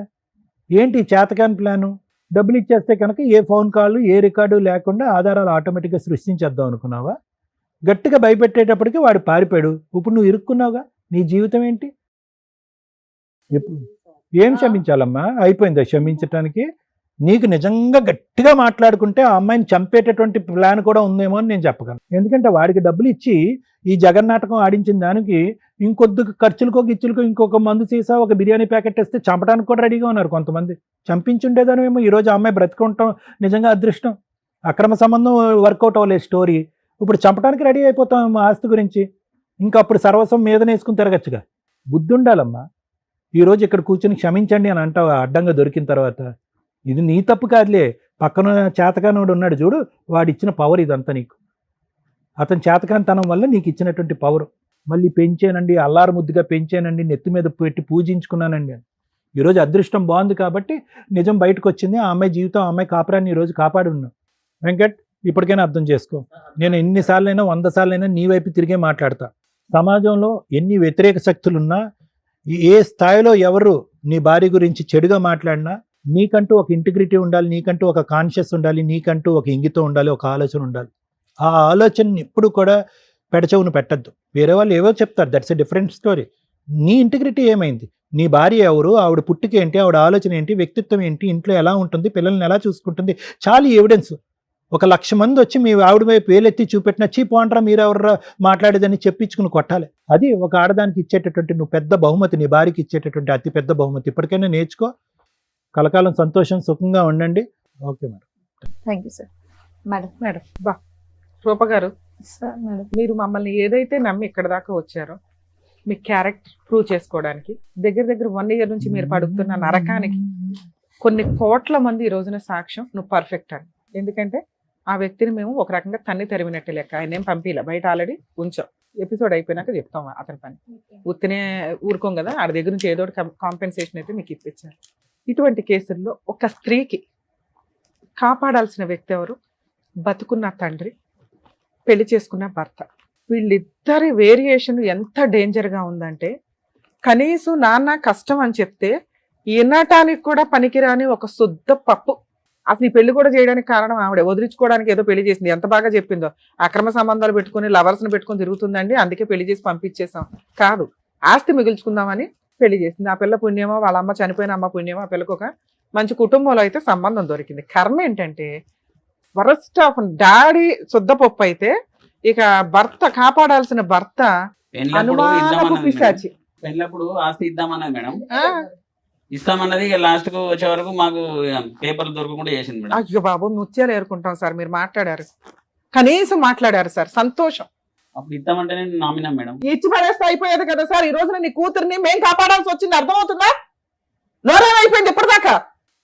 Speaker 4: ఏంటి చేతకాని ప్లాను? డబ్బులు ఇచ్చేస్తే కనుక ఏ ఫోన్ కాల్ ఏ రికార్డు లేకుండా ఆధారాలు ఆటోమేటిక్గా సృష్టించేద్దాం అనుకున్నావా? గట్టిగా భయపెట్టేటప్పటికి వాడు పారిపోయాడు, ఇప్పుడు నువ్వు ఇరుక్కున్నావుగా, నీ జీవితం ఏంటి? ఏం క్షమించాలమ్మా? అయిపోయిందా క్షమించటానికి? నీకు నిజంగా గట్టిగా మాట్లాడుకుంటే ఆ అమ్మాయిని చంపేటటువంటి ప్లాన్ కూడా ఉందేమో అని నేను చెప్పగలను. ఎందుకంటే వాడికి డబ్బులు ఇచ్చి ఈ జగన్నాటకం ఆడించిన దానికి ఇంకొద్దు ఖర్చులకో గిచ్చులకో ఇంకొక మందు సీసా ఒక బిర్యానీ ప్యాకెట్ ఇస్తే చంపడానికి కూడా రెడీగా ఉన్నారు కొంతమంది. చంపించుండేదానేమో ఈరోజు ఆ అమ్మాయి బ్రతుకుంటాం నిజంగా అదృష్టం. అక్రమ సంబంధం వర్కౌట్ అవ్వలేదు స్టోరీ, ఇప్పుడు చంపడానికి రెడీ అయిపోతాం మా ఆస్తి గురించి. ఇంకా అప్పుడు సర్వస్వం మీదనే వేసుకుని తిరగచ్చుగా. బుద్ధి ఉండాలమ్మా. ఈరోజు ఇక్కడ కూర్చొని క్షమించండి అని అంటావు అడ్డంగా దొరికిన తర్వాత. ఇది నీ తప్పు కాదులే, పక్కన చేతకానోడు ఉన్నాడు చూడు, వాడు ఇచ్చిన పవర్ ఇదంతా నీకు. అతని చేతకానితనం వల్ల నీకు ఇచ్చినటువంటి పవర్. మళ్ళీ పెంచానండి, అల్లారు ముద్దుగా పెంచానండి, నెత్తి మీద పెట్టి పూజించుకున్నానండి అని. ఈరోజు అదృష్టం బాగుంది కాబట్టి నిజం బయటకు వచ్చింది. ఆ అమ్మాయి జీవితం, ఆ అమ్మాయి కాపురాన్ని ఈరోజు కాపాడి ఉన్నావు. వెంకట్, ఇప్పటికైనా అర్థం చేసుకో. నేను ఎన్నిసార్లైనా 100 సార్లైనా నీ వైపు తిరిగే మాట్లాడతా. సమాజంలో ఎన్ని వ్యతిరేక శక్తులున్నా, ఏ స్థాయిలో ఎవరు నీ భార్య గురించి చెడుగా మాట్లాడినా నీకంటూ ఒక ఇంటిగ్రిటీ ఉండాలి, నీకంటూ ఒక కాన్షియస్ ఉండాలి, నీకంటూ ఒక ఇంగితం ఉండాలి, ఒక ఆలోచన ఉండాలి. ఆ ఆలోచనని ఎప్పుడు కూడా పెడచెవును పెట్టద్దు. వేరే వాళ్ళు ఏవో చెప్తారు, దట్స్ ఎ డిఫరెంట్ స్టోరీ. నీ ఇంటిగ్రిటీ ఏమైంది? నీ భార్య ఎవరు, ఆవిడ పుట్టుక ఏంటి, ఆవిడ ఆలోచన ఏంటి, వ్యక్తిత్వం ఏంటి, ఇంట్లో ఎలా ఉంటుంది, పిల్లల్ని ఎలా చూసుకుంటుంది, చాలా ఎవిడెన్స్. 1,00,000 మంది వచ్చి మీ ఆవిడ వైపు వేలెత్తి చూపెట్టిన చీపోండ్రా మీరు ఎవరు మాట్లాడేదని చెప్పించుకుని కొట్టాలి. అది ఒక ఆడదానికి ఇచ్చేటటువంటి నువ్వు పెద్ద బహుమతి, నీ భార్యకి ఇచ్చేటటువంటి అతి పెద్ద బహుమతి. ఇప్పటికైనా నేర్చుకో. కలకాలం సంతోషం సుఖంగా ఉండండి. Okay madam.
Speaker 7: Thank you sir. Madam
Speaker 3: madam బా రూప గారు,
Speaker 2: సార్ మేడం
Speaker 3: మీరు మమ్మల్ని ఏదైతే నమ్మి ఇక్కడ దాకా వచ్చారో మీ క్యారెక్టర్ ప్రూవ్ చేసుకోవడానికి దగ్గర దగ్గర 1 year నుంచి మీరు పడుతున్న నరకానికి కొన్ని కోట్ల మంది ఈ రోజున సాక్ష్యం నువ్వు పర్ఫెక్ట్ అని. ఎందుకంటే ఆ వ్యక్తిని మేము ఒక రకంగా తన్ని తరిమినట్టు లెక్క. ఆయన ఏం పంపిలా, బయట ఆల్రెడీ ఉంచాం. ఎపిసోడ్ అయిపోయినాక చెప్తాం అతని పని. ఉత్తినే ఊరుకోం కదా, ఆడ దగ్గర నుంచి ఏదో కాంపెన్సేషన్ అయితే మీకు ఇప్పించారు. ఇటువంటి కేసుల్లో ఒక స్త్రీకి కాపాడాల్సిన వ్యక్తి ఎవరు? బతుకున్న తండ్రి, పెళ్లి చేసుకున్న భర్త. వీళ్ళిద్దరి వేరియేషన్ ఎంత డేంజర్గా ఉందంటే, కనీసం నాన్న కష్టం అని చెప్తే వినటానికి కూడా పనికిరాని ఒక శుద్ధ పప్పు. అసలు ఈ పెళ్లి కూడా చేయడానికి కారణం ఆవిడే. వదిలించుకోవడానికి ఏదో పెళ్లి చేసింది. ఎంత బాగా చెప్పిందో, అక్రమ సంబంధాలు పెట్టుకుని లవర్స్ని పెట్టుకుని తిరుగుతుందండి, అందుకే పెళ్లి చేసి పంపించేసాం. కాదు, ఆస్తి మిగుల్చుకుందామని పెళ్లి చేసింది. ఆ పిల్ల పుణ్యమో, వాళ్ళ అమ్మ చనిపోయిన అమ్మ పుణ్యమో, ఆ పిల్లకు ఒక మంచి కుటుంబంలో అయితే సంబంధం దొరికింది. కర్మ ఏంటంటే వరస్ట్ ఆఫ్ డాడీ శుద్ధపప్పు అయితే, ఇక భర్త కాపాడాల్సిన భర్త అనుమానపు పిశాచి.
Speaker 9: పెళ్ళప్పుడు ఆస్తి ఇద్దామన్నది మేడం,
Speaker 3: ఆ,
Speaker 9: ఇస్తామన్నది. లాస్ట్ కు వచ్చే వరకు మాకు పేపర్లు దొరకకుండా చేసింది మేడం.
Speaker 3: అయ్యో బాబు, ముత్యాలు ఏరుకుంటాం సార్. మీరు మాట్లాడారు, కనీసం మాట్లాడారు సార్, సంతోషం.
Speaker 9: అప్పుడు ఇద్దామంటే నేను నామినా మేడం.
Speaker 3: ఇచ్చి పడేస్తే అయిపోయేది కదా సార్. ఈ రోజున నీ కూతుర్ని మేం కాపాడాల్సి వచ్చింది, అర్థమవుతుందా? నోరేమైపోయింది ఇప్పటిదాకా.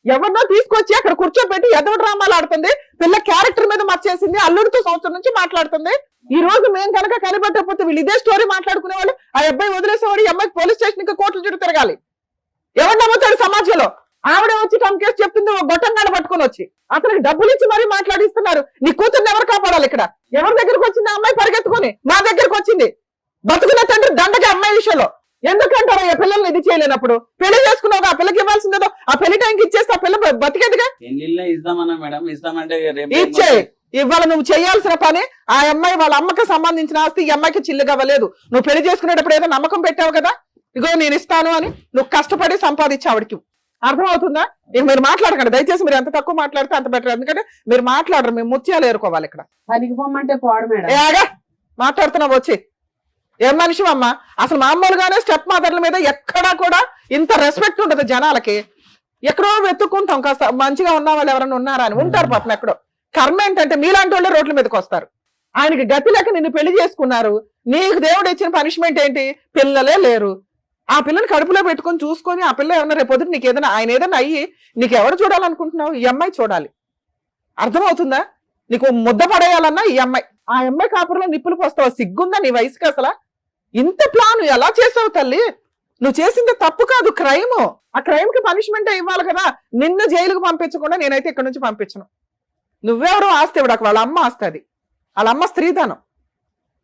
Speaker 3: ఎవరినో తీసుకొచ్చి అక్కడ కూర్చోబెట్టి ఎదో డ్రామాలు ఆడుతుంది. పిల్ల క్యారెక్టర్ మీద మర్చేసింది. అల్లుడితో సంవత్సరం నుంచి మాట్లాడుతుంది. ఈ రోజు మేము కనుక కనిపెట్టకపోతే వీళ్ళు ఇదే స్టోరీ మాట్లాడుకునే వాళ్ళు. ఆ అబ్బాయి వదిలేసేవాడు, ఈ అమ్మాయికి పోలీస్ స్టేషన్ ఇంకా కోర్టుల చుట్టూ తిరగాలి. ఎవరు నమ్ముతాడు సమాజంలో? ఆవిడ వచ్చి టంకేసి చెప్తుంది, ఒక గొట్టంగాడ పట్టుకొని వచ్చి అతనికి డబ్బులు ఇచ్చి మరీ మాట్లాడిస్తున్నారు. నీ కూతుర్ని ఎవరు కాపాడాలి ఇక్కడ? ఎవరి దగ్గరకు వచ్చింది ఆ అమ్మాయి? పరిగెత్తుకొని మా దగ్గరకు వచ్చింది. బతుకున్న తండ్రి దండగా అమ్మాయి విషయంలో. ఎందుకంటారు ఆ పిల్లల్ని ఇది చేయలేనప్పుడు? పెళ్లి చేసుకున్నావు, ఆ పిల్లకి ఇవ్వాల్సిందేదో ఆ పెళ్లి టైంకి ఇచ్చేస్తే ఆ పిల్ల బతికేదిగా.
Speaker 9: పెళ్లిళ్ళే ఇద్దామన్నా మేడం, ఇస్తామంటే
Speaker 3: ఇచ్చే ఇవాళ నువ్వు చేయాల్సిన పని, ఆ అమ్మాయి వాళ్ళ అమ్మకి సంబంధించిన ఆస్తి ఈ అమ్మాయికి చిల్లుగా అవ్వలేదు. నువ్వు పెళ్లి చేసుకునేటప్పుడు ఏదో నమ్మకం పెట్టావు కదా, ఇగో నేను ఇస్తాను అని. నువ్వు కష్టపడి సంపాదించి ఆవిడకి. అర్థమవుతుందా? ఇక మీరు మాట్లాడకండి దయచేసి. మీరు ఎంత తక్కువ మాట్లాడితే అంత బెటర్. ఎందుకంటే మీరు మాట్లాడరు, మేము ముత్యాలు ఏరుకోవాలి ఇక్కడ.
Speaker 6: పనికి పోమంటే పోడు మేడం.
Speaker 3: ఏగా మాట్లాడుతున్నావు వచ్చి. ఏం మనిషి అమ్మ? అసలు మామూలుగానే స్టెప్ మదర్ల మీద ఎక్కడా కూడా ఇంత రెస్పెక్ట్ ఉండదు జనాలకి. ఎక్కడో వెతుక్కుంటాం కాస్త మంచిగా ఉన్న వాళ్ళు ఎవరైనా ఉన్నారా అని. ఉంటారు పాపం ఎక్కడో. కర్మ ఏంటంటే మీలాంటి వాళ్ళే రోడ్ల మీదకి వస్తారు. ఆయనకి గతి లేక నిన్ను పెళ్లి చేసుకున్నారు. నీకు దేవుడు ఇచ్చిన పనిష్మెంట్ ఏంటి? పిల్లలే లేరు. ఆ పిల్లని కడుపులో పెట్టుకొని చూసుకొని ఆ పిల్ల ఏమన్నా రేపొద్దు నీకు ఏదైనా ఆయన ఏదైనా అయ్యి నీకు ఎవరు చూడాలనుకుంటున్నావు? ఈ అమ్మాయి చూడాలి. అర్థమవుతుందా? నీకు ముద్ద పడేయాలన్నా ఈ అమ్మాయి. ఆ అమ్మాయి కాపురంలో నిప్పులు పోస్తావు. సిగ్గుందా నీ వయసుకి అసలు? ఇంత ప్లాన్ ఎలా చేసావు తల్లి? నువ్వు చేసింది తప్పు కాదు, క్రైమ్. ఆ క్రైమ్ కి పనిష్మెంట్ ఇవ్వాలి కదా. నిన్ను జైలుకు పంపించకుండా నేనైతే ఇక్కడ నుంచి పంపించను. నువ్వెవరో ఆస్తి ఇవ్వడానికి, వాళ్ళ అమ్మ ఆస్తి అది. వాళ్ళ అమ్మ స్త్రీధనం.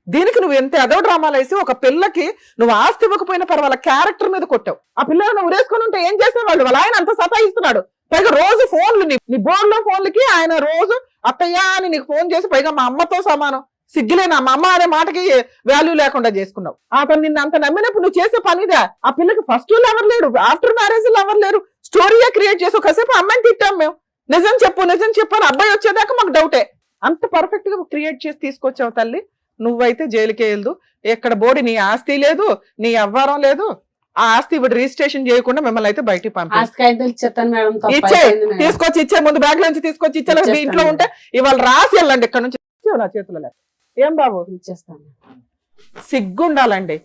Speaker 3: దీనికి నువ్వు ఎంత ఎదో డ్రామాలు వేసి ఒక పిల్లకి నువ్వు ఆస్తి ఇవ్వకపోయినా పర్వాల క్యారెక్టర్ మీద కొట్టావు. ఆ పిల్లలు నువ్వు ఉరేసుకొని ఉంటే ఏం చేసేవాళ్ళు? వాళ్ళ ఆయన అంత సతాయిస్తున్నాడు. పైగా రోజు ఫోన్లు, నీ బోర్డులో ఫోన్లకి ఆయన రోజు అత్తయ్య అని నీకు ఫోన్ చేసి, పైగా మా అమ్మతో సమానం. సిగ్గులేనా? మా అమ్మ అనే మాటకి వాల్యూ లేకుండా చేసుకున్నావు. అతను నిన్ను అంత నమ్మినప్పుడు నువ్వు చేసే పనిదా? ఆ పిల్లకి ఫస్ట్ ఎవరు లేరు, ఆఫ్టర్ మ్యారేజ్ ఎవరు లేరు. స్టోరీయే క్రియేట్ చేసావు. కాసేపు అమ్మాయిని తిట్టాం మేము. నిజం చెప్పు నిజం చెప్పు అని. అబ్బాయి వచ్చేదాకా మాకు డౌటే. అంత పర్ఫెక్ట్ గా క్రియేట్ చేసి తీసుకొచ్చావు తల్లి. నువ్వైతే జైలుకే వెళ్దు. ఎక్కడ బోడి నీ ఆస్తి లేదు, నీ వ్యవహారం లేదు. ఆ ఆస్తి ఇప్పుడు రిజిస్ట్రేషన్ చేయకుండా మిమ్మల్ని అయితే బయటికి పంపించాను. ఇచ్చే తీసుకొచ్చి ఇచ్చే, ముందు బ్యాగ్ నుంచి తీసుకొచ్చి ఇచ్చే. ఇంట్లో ఉంటే ఇవాళ రాసి వెళ్ళండి ఇక్కడ నుంచి. నా చేతుల్లో ఏం బాబు
Speaker 6: ఇచ్చేస్తాను.
Speaker 3: సిగ్గుండాలండి.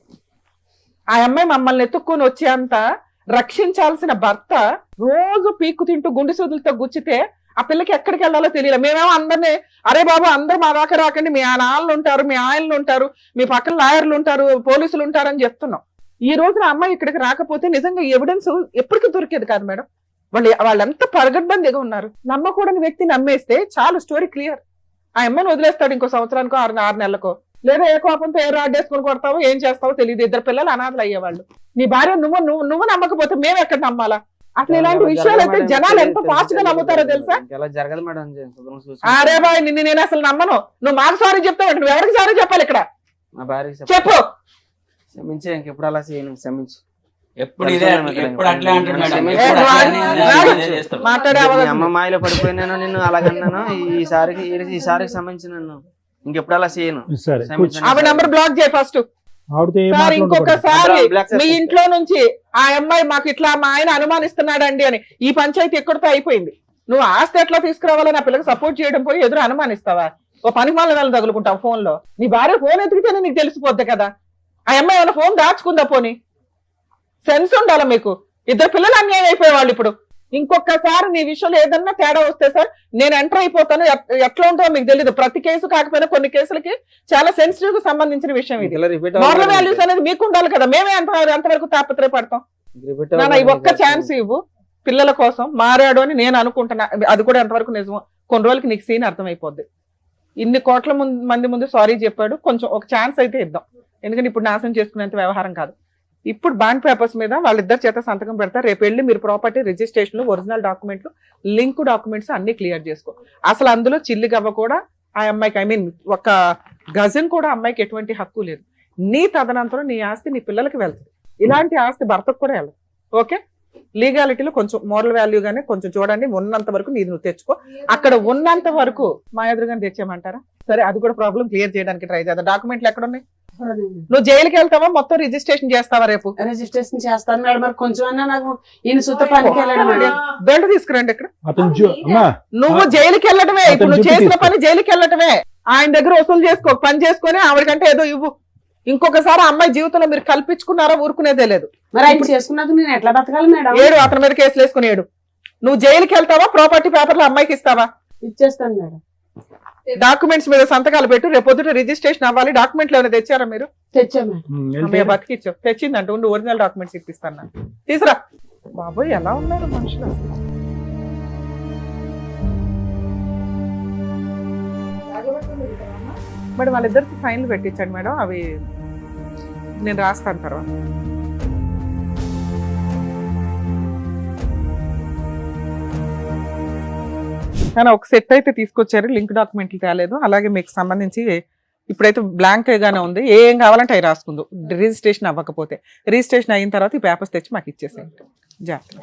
Speaker 3: ఆ అమ్మాయి మమ్మల్ని ఎత్తుక్కొని వచ్చేంత రక్షించాల్సిన భర్త రోజు పీక్కు తింటూ గుండె సూదులతో గుచ్చితే ఆ పిల్లకి ఎక్కడికి వెళ్ళాలో తెలియదు. మేమేమో అందరినీ అరే బాబు అందరూ మా దాకా రాకండి, మీ నాన్నలు ఉంటారు, మీ ఆయనలు ఉంటారు, మీ పక్కన లాయర్లు ఉంటారు, పోలీసులు ఉంటారు అని చెప్తున్నాం. ఈ రోజున అమ్మాయి ఇక్కడికి రాకపోతే నిజంగా ఎవిడెన్స్ ఎప్పటికీ దొరికేది కాదు మేడం. వాళ్ళెంత పరగడ్బందీగా ఉన్నారు. నమ్మకూడని వ్యక్తి నమ్మేస్తే చాలు, స్టోరీ క్లియర్. ఆ అమ్మాయిని వదిలేస్తాడు ఇంకో సంవత్సరానికో 6 నెలలకో. లేదా ఏ కోపంతో ఏ రాడ్డేసుకొని కొడతావో ఏం చేస్తావో తెలియదు. 2 పిల్లలు అనాథలు అయ్యేవాళ్ళు. నీ భార్య నువ్వు నమ్మకపోతే మేము ఎక్కడ నమ్మాలా? అసలు ఇలాంటి విషయాలు అయితే జనాలు ఎంత ఫాస్ట్ గా నమ్ముతారో తెలుసా?
Speaker 5: జరగదు మేడం.
Speaker 3: అరే బాయ్, నిన్ను నేను అసలు నమ్మను. నువ్వు మాకు సారీ చెప్తావు. నువ్వు ఎవరికి సారీ చెప్పాలి ఇక్కడ? చెప్పు.
Speaker 5: క్షమించే ఇంకెప్పుడు అలా చేయను, క్షమించు.
Speaker 9: ఎప్పుడు ఇదే ఎప్పుడు అట్లే అంటాడు మేడం.
Speaker 5: ఏ,
Speaker 9: ఎప్పుడు
Speaker 3: రాడు,
Speaker 9: అట్లే
Speaker 3: రాడు.
Speaker 9: ఇదే చేస్తాడు.
Speaker 3: మాట్లాడే
Speaker 5: మీ
Speaker 3: అవకాశం
Speaker 5: అమ్మ మాయలో పడిపోయినాను, నిన్ను అలాగన్నాను. ఈసారికి సంబంధించి నన్ను ఇంకెప్పుడు అలా చేయను.
Speaker 4: సరే
Speaker 5: క్షమించండి.
Speaker 3: ఆవిడ నంబర్ బ్లాక్ చేయి ఫస్ట్.
Speaker 4: ఆవిడతో ఏ
Speaker 3: సార్
Speaker 4: మాటలు ఉండకూడదు.
Speaker 3: ఇంకొకసారి
Speaker 5: బ్లాక్
Speaker 3: మీ
Speaker 5: చేస్తా.
Speaker 3: ఇంట్లో నుంచి ఆ అమ్మాయి మాకు ఇట్లా మా ఆయన అనుమానిస్తున్నాడండి అని ఈ పంచాయతీ ఎక్కడితో అయిపోయింది. నువ్వు ఆస్తి ఎట్లా తీసుకురావాలని ఆ పిల్లకి సపోర్ట్ చేయడం పోయి ఎదురు అనుమానిస్తావా? ఓ పని వాళ్ళని తగులుకుంటావు ఫోన్ లో. నీ భార్య ఫోన్ ఎతికితేనే నీకు తెలిసిపోద్ది కదా. ఆ అమ్మాయి ఏమైనా ఫోన్ దాచుకుందా? పోనీ సెన్స్ ఉండాలా మీకు. ఇద్దరు పిల్లలు అన్యాయం అయిపోయేవాళ్ళు. ఇప్పుడు ఇంకొకసారి నీ విషయంలో ఏదన్నా తేడా వస్తే సార్ నేను ఎంటర్ అయిపోతాను. ఎట్లా ఉంటుందో మీకు తెలియదు. ప్రతి కేసు కాకపోయినా కొన్ని కేసులకి చాలా సెన్సిటివ్ గా సంబంధించిన విషయం ఇది.
Speaker 5: ఇలా రిపీట్
Speaker 3: మోరల్ వాల్యూస్ అనేది మీకు ఉండాలి కదా. మేమే ఎంతవరకు తాపత్రయపడతాం. నాన్న ఈ ఒక్క ఛాన్స్ ఇవ్వు పిల్లల కోసం. మారాడు అని నేను అనుకుంటున్నా. అది కూడా ఎంతవరకు నిజమో కొన్ని రోజులకి నీకు సీన్ అర్థమైపోద్ది. ఇన్ని కోట్ల మంది ముందు సారీ చెప్పాడు, కొంచెం ఒక ఛాన్స్ అయితే ఇద్దాం. ఎందుకంటే ఇప్పుడు నాశనం చేసుకునేంత వ్యవహారం కాదు. ఇప్పుడు బాండ్ పేపర్స్ మీద వాళ్ళిద్దరి చేత సంతకం పెడతారు. రేపు వెళ్ళి మీరు ప్రాపర్టీ రిజిస్ట్రేషన్, ఒరిజినల్ డాక్యుమెంట్లు, లింక్ డాక్యుమెంట్స్ అన్ని క్లియర్ చేసుకో. అసలు అందులో చిల్లి గవ్వ కూడా ఆ అమ్మాయికి, ఐ మీన్ ఒక గజన్ కూడా అమ్మాయికి ఎటువంటి హక్కు లేదు. నీ తదనంతరం నీ ఆస్తి నీ పిల్లలకి వెళ్తుంది. ఇలాంటి ఆస్తి భర్తకు కూడా వెళ్ళదు. ఓకే, లీగాలిటీలో కొంచెం మోరల్ వాల్యూ గానే కొంచెం చూడండి. ఉన్నంత వరకు నీది నువ్వు తెచ్చుకో. అక్కడ ఉన్నంత వరకు మా ఎదురుగానే తెచ్చేయమంటారా? సరే, అది కూడా ప్రాబ్లం క్లియర్ చేయడానికి ట్రై చేద్దాం. డాక్యుమెంట్లు ఎక్కడ ఉన్నాయి? నువ్వు జైలుకి వెళ్తావా? మొత్తం రిజిస్ట్రేషన్ చేస్తావా రేపు?
Speaker 6: రిజిస్ట్రేషన్ చేస్తాను మేడం. మరి కొంచెం అన్నా నాకు ఈయన సుత పనికి వెళ్ళడం మేడం.
Speaker 3: బెల్ట్ తీసుకురండి ఇక్కడ.
Speaker 4: అమ్మా
Speaker 3: నువ్వు జైలుకి వెళ్ళటమే. ఇప్పుడు నువ్వు చేసిన పని జైలుకి వెళ్ళటమే. ఆయన దగ్గర వసూలు చేసుకో, పని చేసుకొని ఆవిడకంటే ఏదో ఇవ్వు. ఇంకొకసారి ఆ అమ్మాయి జీవితంలో మీరు కల్పించుకున్నారా ఊరుకునేదే లేదు.
Speaker 6: మరి ఆయన చేసుకున్నాక నేను ఎట్లా బతకాలి మేడం?
Speaker 3: ఏడు, అతని మీద కేసులు వేసుకుని ఏడు. నువ్వు జైలుకి వెళ్తావా? ప్రాపర్టీ పేపర్లు అమ్మాయికి ఇస్తావా?
Speaker 6: ఇచ్చేస్తాను మేడం.
Speaker 3: డాక్యుమెంట్స్ మీద సంతకాలు పెట్టు. రేపొద్దుట రిజిస్ట్రేషన్ అవ్వాలి. డాక్యుమెంట్లు ఏమైనా తెచ్చారా మీరు?
Speaker 6: తెచ్చా మేడం.
Speaker 3: అమ్మయ్య బతికిచ్చావు. తెచ్చిందంట. ఉండు, ఒరిజినల్ డాక్యుమెంట్స్ ఇప్పిస్తాను. తీసురా. బాబోయ్ ఎలా ఉన్నారు మనుషులు అసలు. మేడం వాళ్ళిద్దరికి సైన్లు పెట్టించండి మేడం. అవి నేను రాస్తాను తర్వాత. కానీ ఒక సెట్ అయితే తీసుకొచ్చారు. లింక్ డాక్యుమెంట్లు తేలేదు. అలాగే మీకు సంబంధించి ఇప్పుడైతే బ్లాంక్ గానే ఉంది. ఏం కావాలంటే అవి రాసుకుందు. రిజిస్ట్రేషన్ అవ్వకపోతే రిజిస్ట్రేషన్ అయిన తర్వాత ఈ పేపర్స్ తెచ్చి మాకు ఇచ్చేసేయండి. జాగ్రత్త.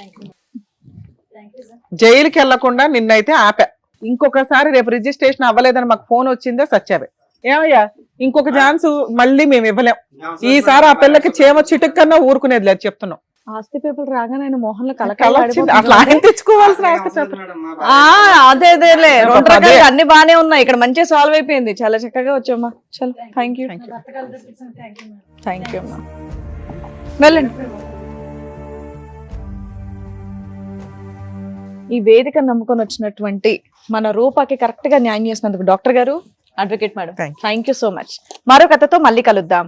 Speaker 3: జైలుకి వెళ్లకుండా నిన్నైతే ఆపా. ఇంకొకసారి రేపు రిజిస్ట్రేషన్ అవ్వలేదని మాకు ఫోన్ వచ్చిందే సచ్చావే. ఏమయ్యా, ఇంకొక ఛాన్స్ మళ్ళీ మేము ఇవ్వలేం. ఈసారి ఆ పిల్లకి చేమ చిటుక్కన్నా ఊరుకునేది లేదు చెప్తున్నాం.
Speaker 7: ఆస్తి పేపర్ రాగానే ఆయన మోహన్లో
Speaker 3: కళ వచ్చింది. అసలు ఆయన తెచ్చుకోవాల్సిన ఆస్తి పేపర్.
Speaker 7: అదేదేలే రెండు
Speaker 3: అదే.
Speaker 7: రకాలుగా అన్ని బానే ఉన్నాయి. ఇక్కడ మంచిగా సాల్వ్ అయిపోయింది. చాలా చక్కగా వచ్చామ్మా. చలో, థ్యాంక్ యూ. థ్యాంక్ యూ అమ్మా. వెళ్ళండి. ఈ వేదిక నమ్ముకొని వచ్చినటువంటి మన రూపాకి కరెక్ట్ గా న్యాయం చేసినందుకు డాక్టర్ గారు, advocate madam,
Speaker 3: Thank you.
Speaker 7: Thank you so much. మరో కథతో మళ్ళీ కలుద్దాం.